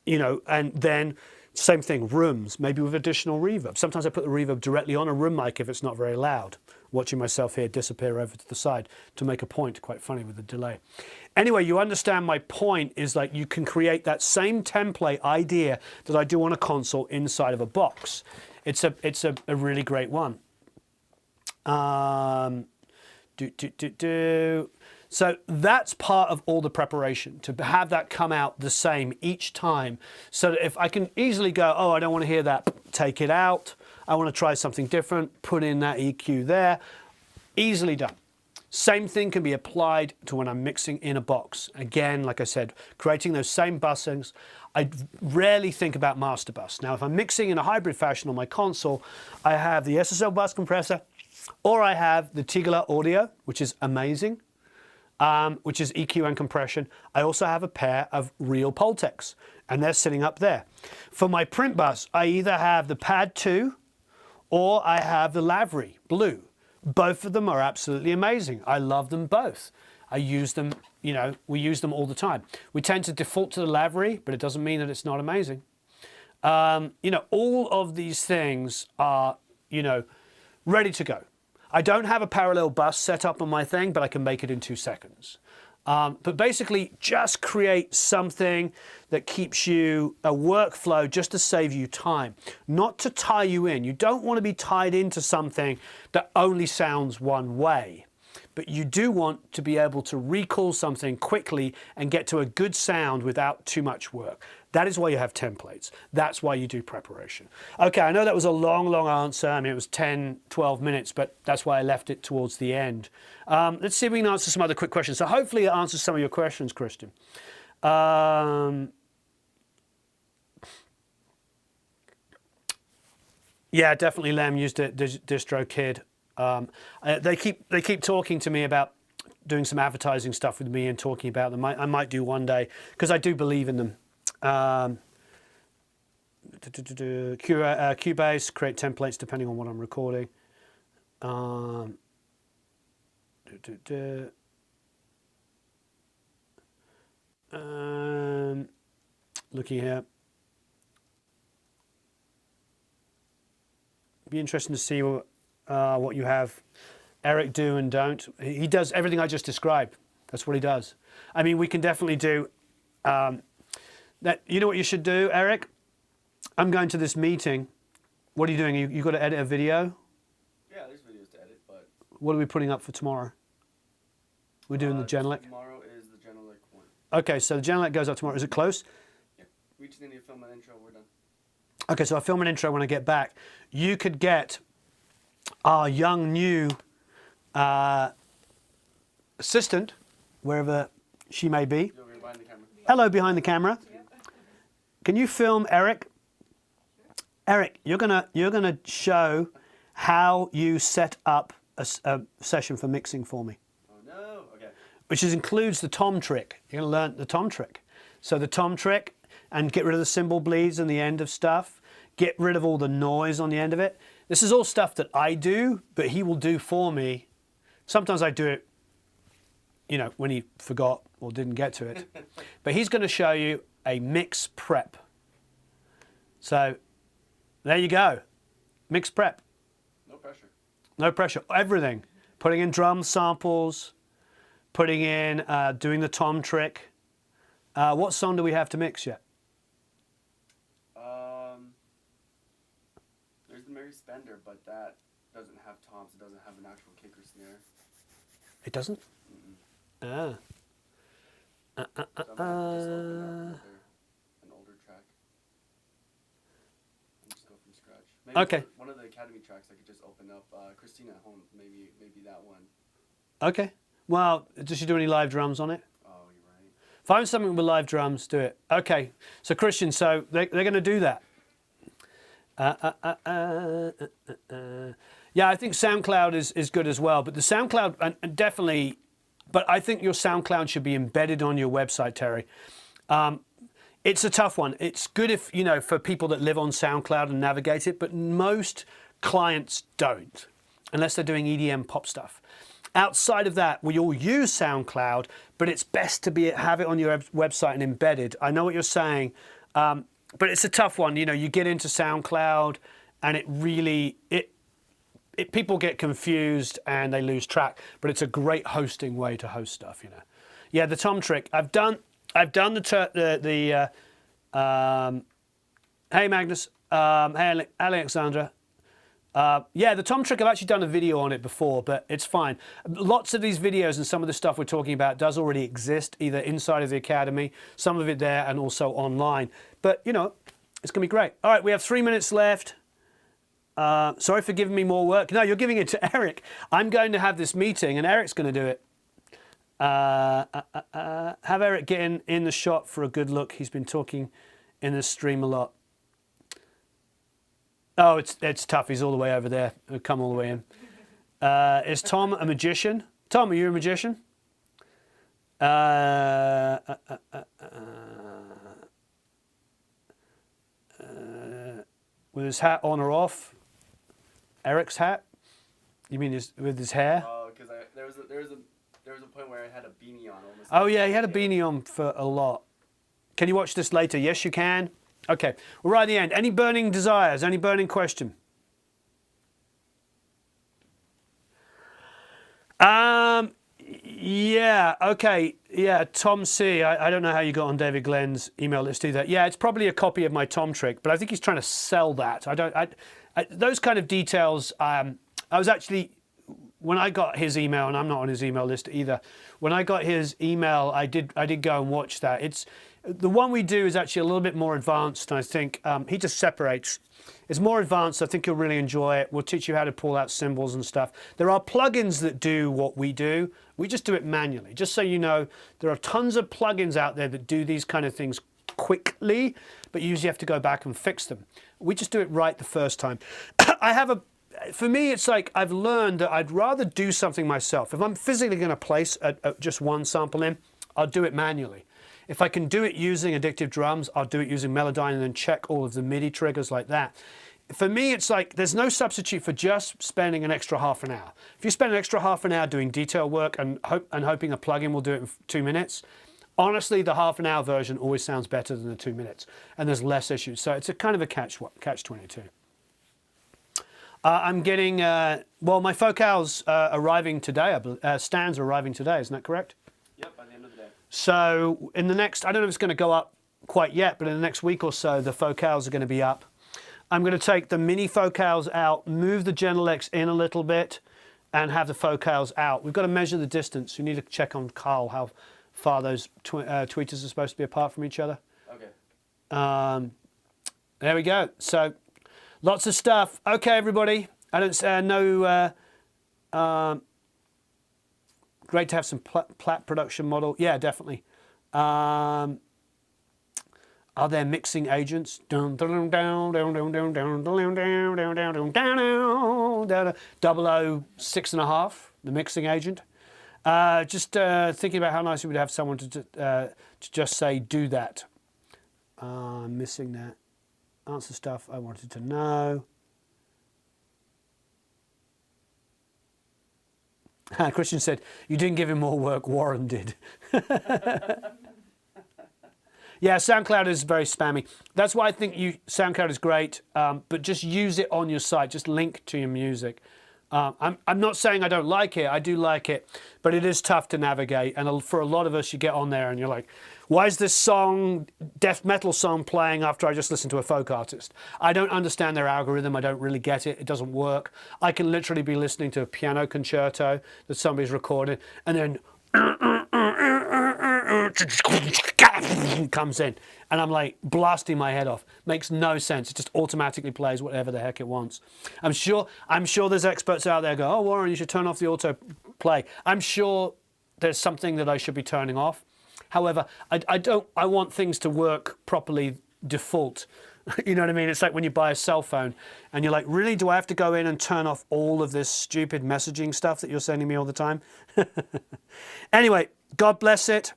You know, and then same thing, rooms, maybe with additional reverb. Sometimes I put the reverb directly on a room mic if it's not very loud. Watching myself here disappear over to the side to make a point, quite funny with the delay. Anyway, you understand my point is like you can create that same template idea that I do on a console inside of a box. It's a really great one. So that's part of all the preparation, to have that come out the same each time. So that if I can easily go, oh, I don't want to hear that, take it out. I want to try something different, put in that EQ there. Easily done. Same thing can be applied to when I'm mixing in a box. Again, like I said, creating those same busings. I rarely think about master bus. Now, if I'm mixing in a hybrid fashion on my console, I have the SSL bus compressor, or I have the Tigler audio, which is amazing, which is EQ and compression. I also have a pair of real Pultecs, and they're sitting up there. For my print bus, I either have the Pad 2 or I have the Lavery Blue. Both of them are absolutely amazing. I love them both. I use them, you know, we use them all the time. We tend to default to the Lavery, but it doesn't mean that it's not amazing. You know, all of these things are, you know, ready to go. I don't have a parallel bus set up on my thing, but I can make it in 2 seconds. But basically, just create something that keeps you a workflow just to save you time, not to tie you in. You don't want to be tied into something that only sounds one way, but you do want to be able to recall something quickly and get to a good sound without too much work. That is why you have templates. That's why you do preparation. Okay, I know that was a long, long answer. I mean, it was 10, 12 minutes, but that's why I left it towards the end. Let's see if we can answer some other quick questions. So hopefully it answers some of your questions, Christian. Yeah, definitely Lem used it, DistroKid. They keep talking to me about doing some advertising stuff with me and talking about them. I might do one day, because I do believe in them. Cubase, create templates depending on what I'm recording. Looking here. Be interesting to see what you have Eric do and don't. He does everything I just described. That's what he does. I mean, we can definitely do that. You know what you should do, Eric? I'm going to this meeting. What are you doing? You got to edit a video? Yeah, there's videos to edit, but... What are we putting up for tomorrow? We're doing the Genelec? Tomorrow is the Genelec one. Okay, so the Genelec goes up tomorrow. Is it close? Yeah. We just need to film an intro. We're done. Okay, so I'll film an intro when I get back. You could get our young new assistant, wherever she may be. You're behind the camera. Hello, behind the camera. Can you film Eric? Eric, you're gonna show how you set up a session for mixing for me. Oh no! Okay. Which includes the tom trick. You're gonna learn the tom trick. So the tom trick, and get rid of the cymbal bleeds on the end of stuff. Get rid of all the noise on the end of it. This is all stuff that I do, but he will do for me. Sometimes I do it, you know, when he forgot or didn't get to it. But he's going to show you a mix prep. So there you go. Mix prep. No pressure. No pressure. Everything. Putting in drum samples, putting in, doing the tom trick. What song do we have to mix yet? There's the Mary Spender, but that doesn't have toms. It doesn't have an actual kick or snare. It doesn't? Mm-mm. So I might just open up an older track and just go from scratch. Maybe Okay. for one of the Academy tracks, I could just open up Christina at Home. Maybe that one. Okay. Well, does she do any live drums on it? Oh, you're right. Find something with live drums, do it. Okay. So Christian, so they're going to do that. Yeah, I think SoundCloud is good as well, but the SoundCloud, and definitely, but I think your SoundCloud should be embedded on your website, Terry. It's a tough one. It's good if, you know, for people that live on SoundCloud and navigate it, but most clients don't, unless they're doing EDM pop stuff. Outside of that, we all use SoundCloud, but it's best to have it on your website and embedded. I know what you're saying, but it's a tough one. You know, you get into SoundCloud and it really, people get confused and they lose track, but it's a great hosting way to host stuff, you know. Yeah, the tom trick. I've done the hey Magnus, hey Alexandra. Yeah, the tom trick, I've actually done a video on it before, but it's fine. Lots of these videos and some of the stuff we're talking about does already exist, either inside of the Academy, some of it there, and also online. But, you know, it's going to be great. All right, we have 3 minutes left. Sorry for giving me more work. No, you're giving it to Eric. I'm going to have this meeting, and Eric's going to do it. Have Eric get in the shot for a good look. He's been talking in the stream a lot. Oh, it's tough. He's all the way over there. He'll come all the way in. Is Tom a magician? Tom, are you a magician? With his hat on or off? Eric's hat? You mean with his hair? Oh, because there was a point where I had a beanie on almost. Oh yeah, he had a beanie on for a lot. Can you watch this later? Yes, you can. Okay, we're right at the end. Any burning desires? Any burning question? Yeah, okay. Yeah, Tom C. I don't know how you got on David Glenn's email list either. Yeah, it's probably a copy of my Tom trick, but I think he's trying to sell that. Those kind of details, I was actually, when I got his email, and I'm not on his email list either, when I got his email, I did go and watch that. The one we do is actually a little bit more advanced, and I think he just separates. It's more advanced. I think you'll really enjoy it. We'll teach you how to pull out symbols and stuff. There are plugins that do what we do. We just do it manually. Just so you know, there are tons of plugins out there that do these kind of things quickly, but you usually have to go back and fix them. We just do it right the first time. For me, it's like I've learned that I'd rather do something myself. If I'm physically going to place just one sample in, I'll do it manually. If I can do it using Addictive Drums, I'll do it using Melodyne and then check all of the MIDI triggers like that. For me, it's like there's no substitute for just spending an extra half an hour. If you spend an extra half an hour doing detail work and hoping a plugin will do it in 2 minutes, honestly, the half an hour version always sounds better than the 2 minutes, and there's less issues. So it's a kind of a catch-22. I'm getting, well, my Focal's arriving today. Stands are arriving today, isn't that correct? Yep, by the end of the day. So in the next, I don't know if it's going to go up quite yet, but in the next week or so, the Focals are going to be up. I'm going to take the mini Focals out, move the Genelecs in a little bit, and have the Focals out. We've got to measure the distance. We need to check on Carl how far those tweeters are supposed to be apart from each other. Okay. There we go. So lots of stuff. Okay, everybody. I don't know. Great to have some plat production model. Yeah, definitely. Are there mixing agents? 006.5, the mixing agent. Just thinking about how nice it would have someone to just say, do that. Missing that. Answer stuff I wanted to know. Christian said, you didn't give him more work, Warren did. Yeah, SoundCloud is very spammy. That's why I think SoundCloud is great, but just use it on your site. Just link to your music. I'm not saying I don't like it. I do like it, but it is tough to navigate. And for a lot of us, you get on there and you're like, why is this song, death metal song, playing after I just listened to a folk artist? I don't understand their algorithm. I don't really get it. It doesn't work. I can literally be listening to a piano concerto that somebody's recorded, and then comes in, and I'm like blasting my head off. Makes no sense. It just automatically plays whatever the heck it wants. I'm sure there's experts out there go, oh, Warren, you should turn off the auto play. I'm sure there's something that I should be turning off. However, I want things to work properly default. You know what I mean? It's like when you buy a cell phone and you're like, really, do I have to go in and turn off all of this stupid messaging stuff that you're sending me all the time? Anyway, God bless it.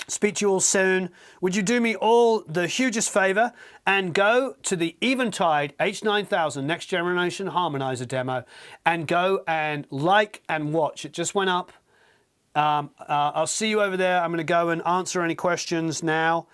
Speak to you all soon. Would you do me all the hugest favour and go to the Eventide H9000 Next Generation Harmonizer demo and go and like and watch. It just went up. I'll see you over there. I'm going to go and answer any questions now.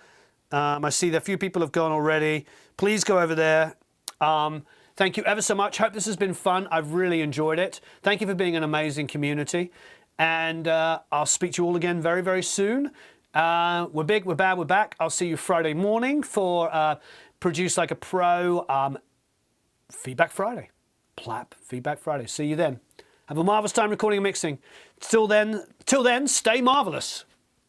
I see that a few people have gone already. Please go over there. Thank you ever so much. Hope this has been fun. I've really enjoyed it. Thank you for being an amazing community. And I'll speak to you all again very, very soon. We're big, we're bad, we're back. I'll see you Friday morning for Produce Like a Pro Feedback Friday. Plap Feedback Friday. See you then. Have a marvelous time recording and mixing. Till then, stay marvelous.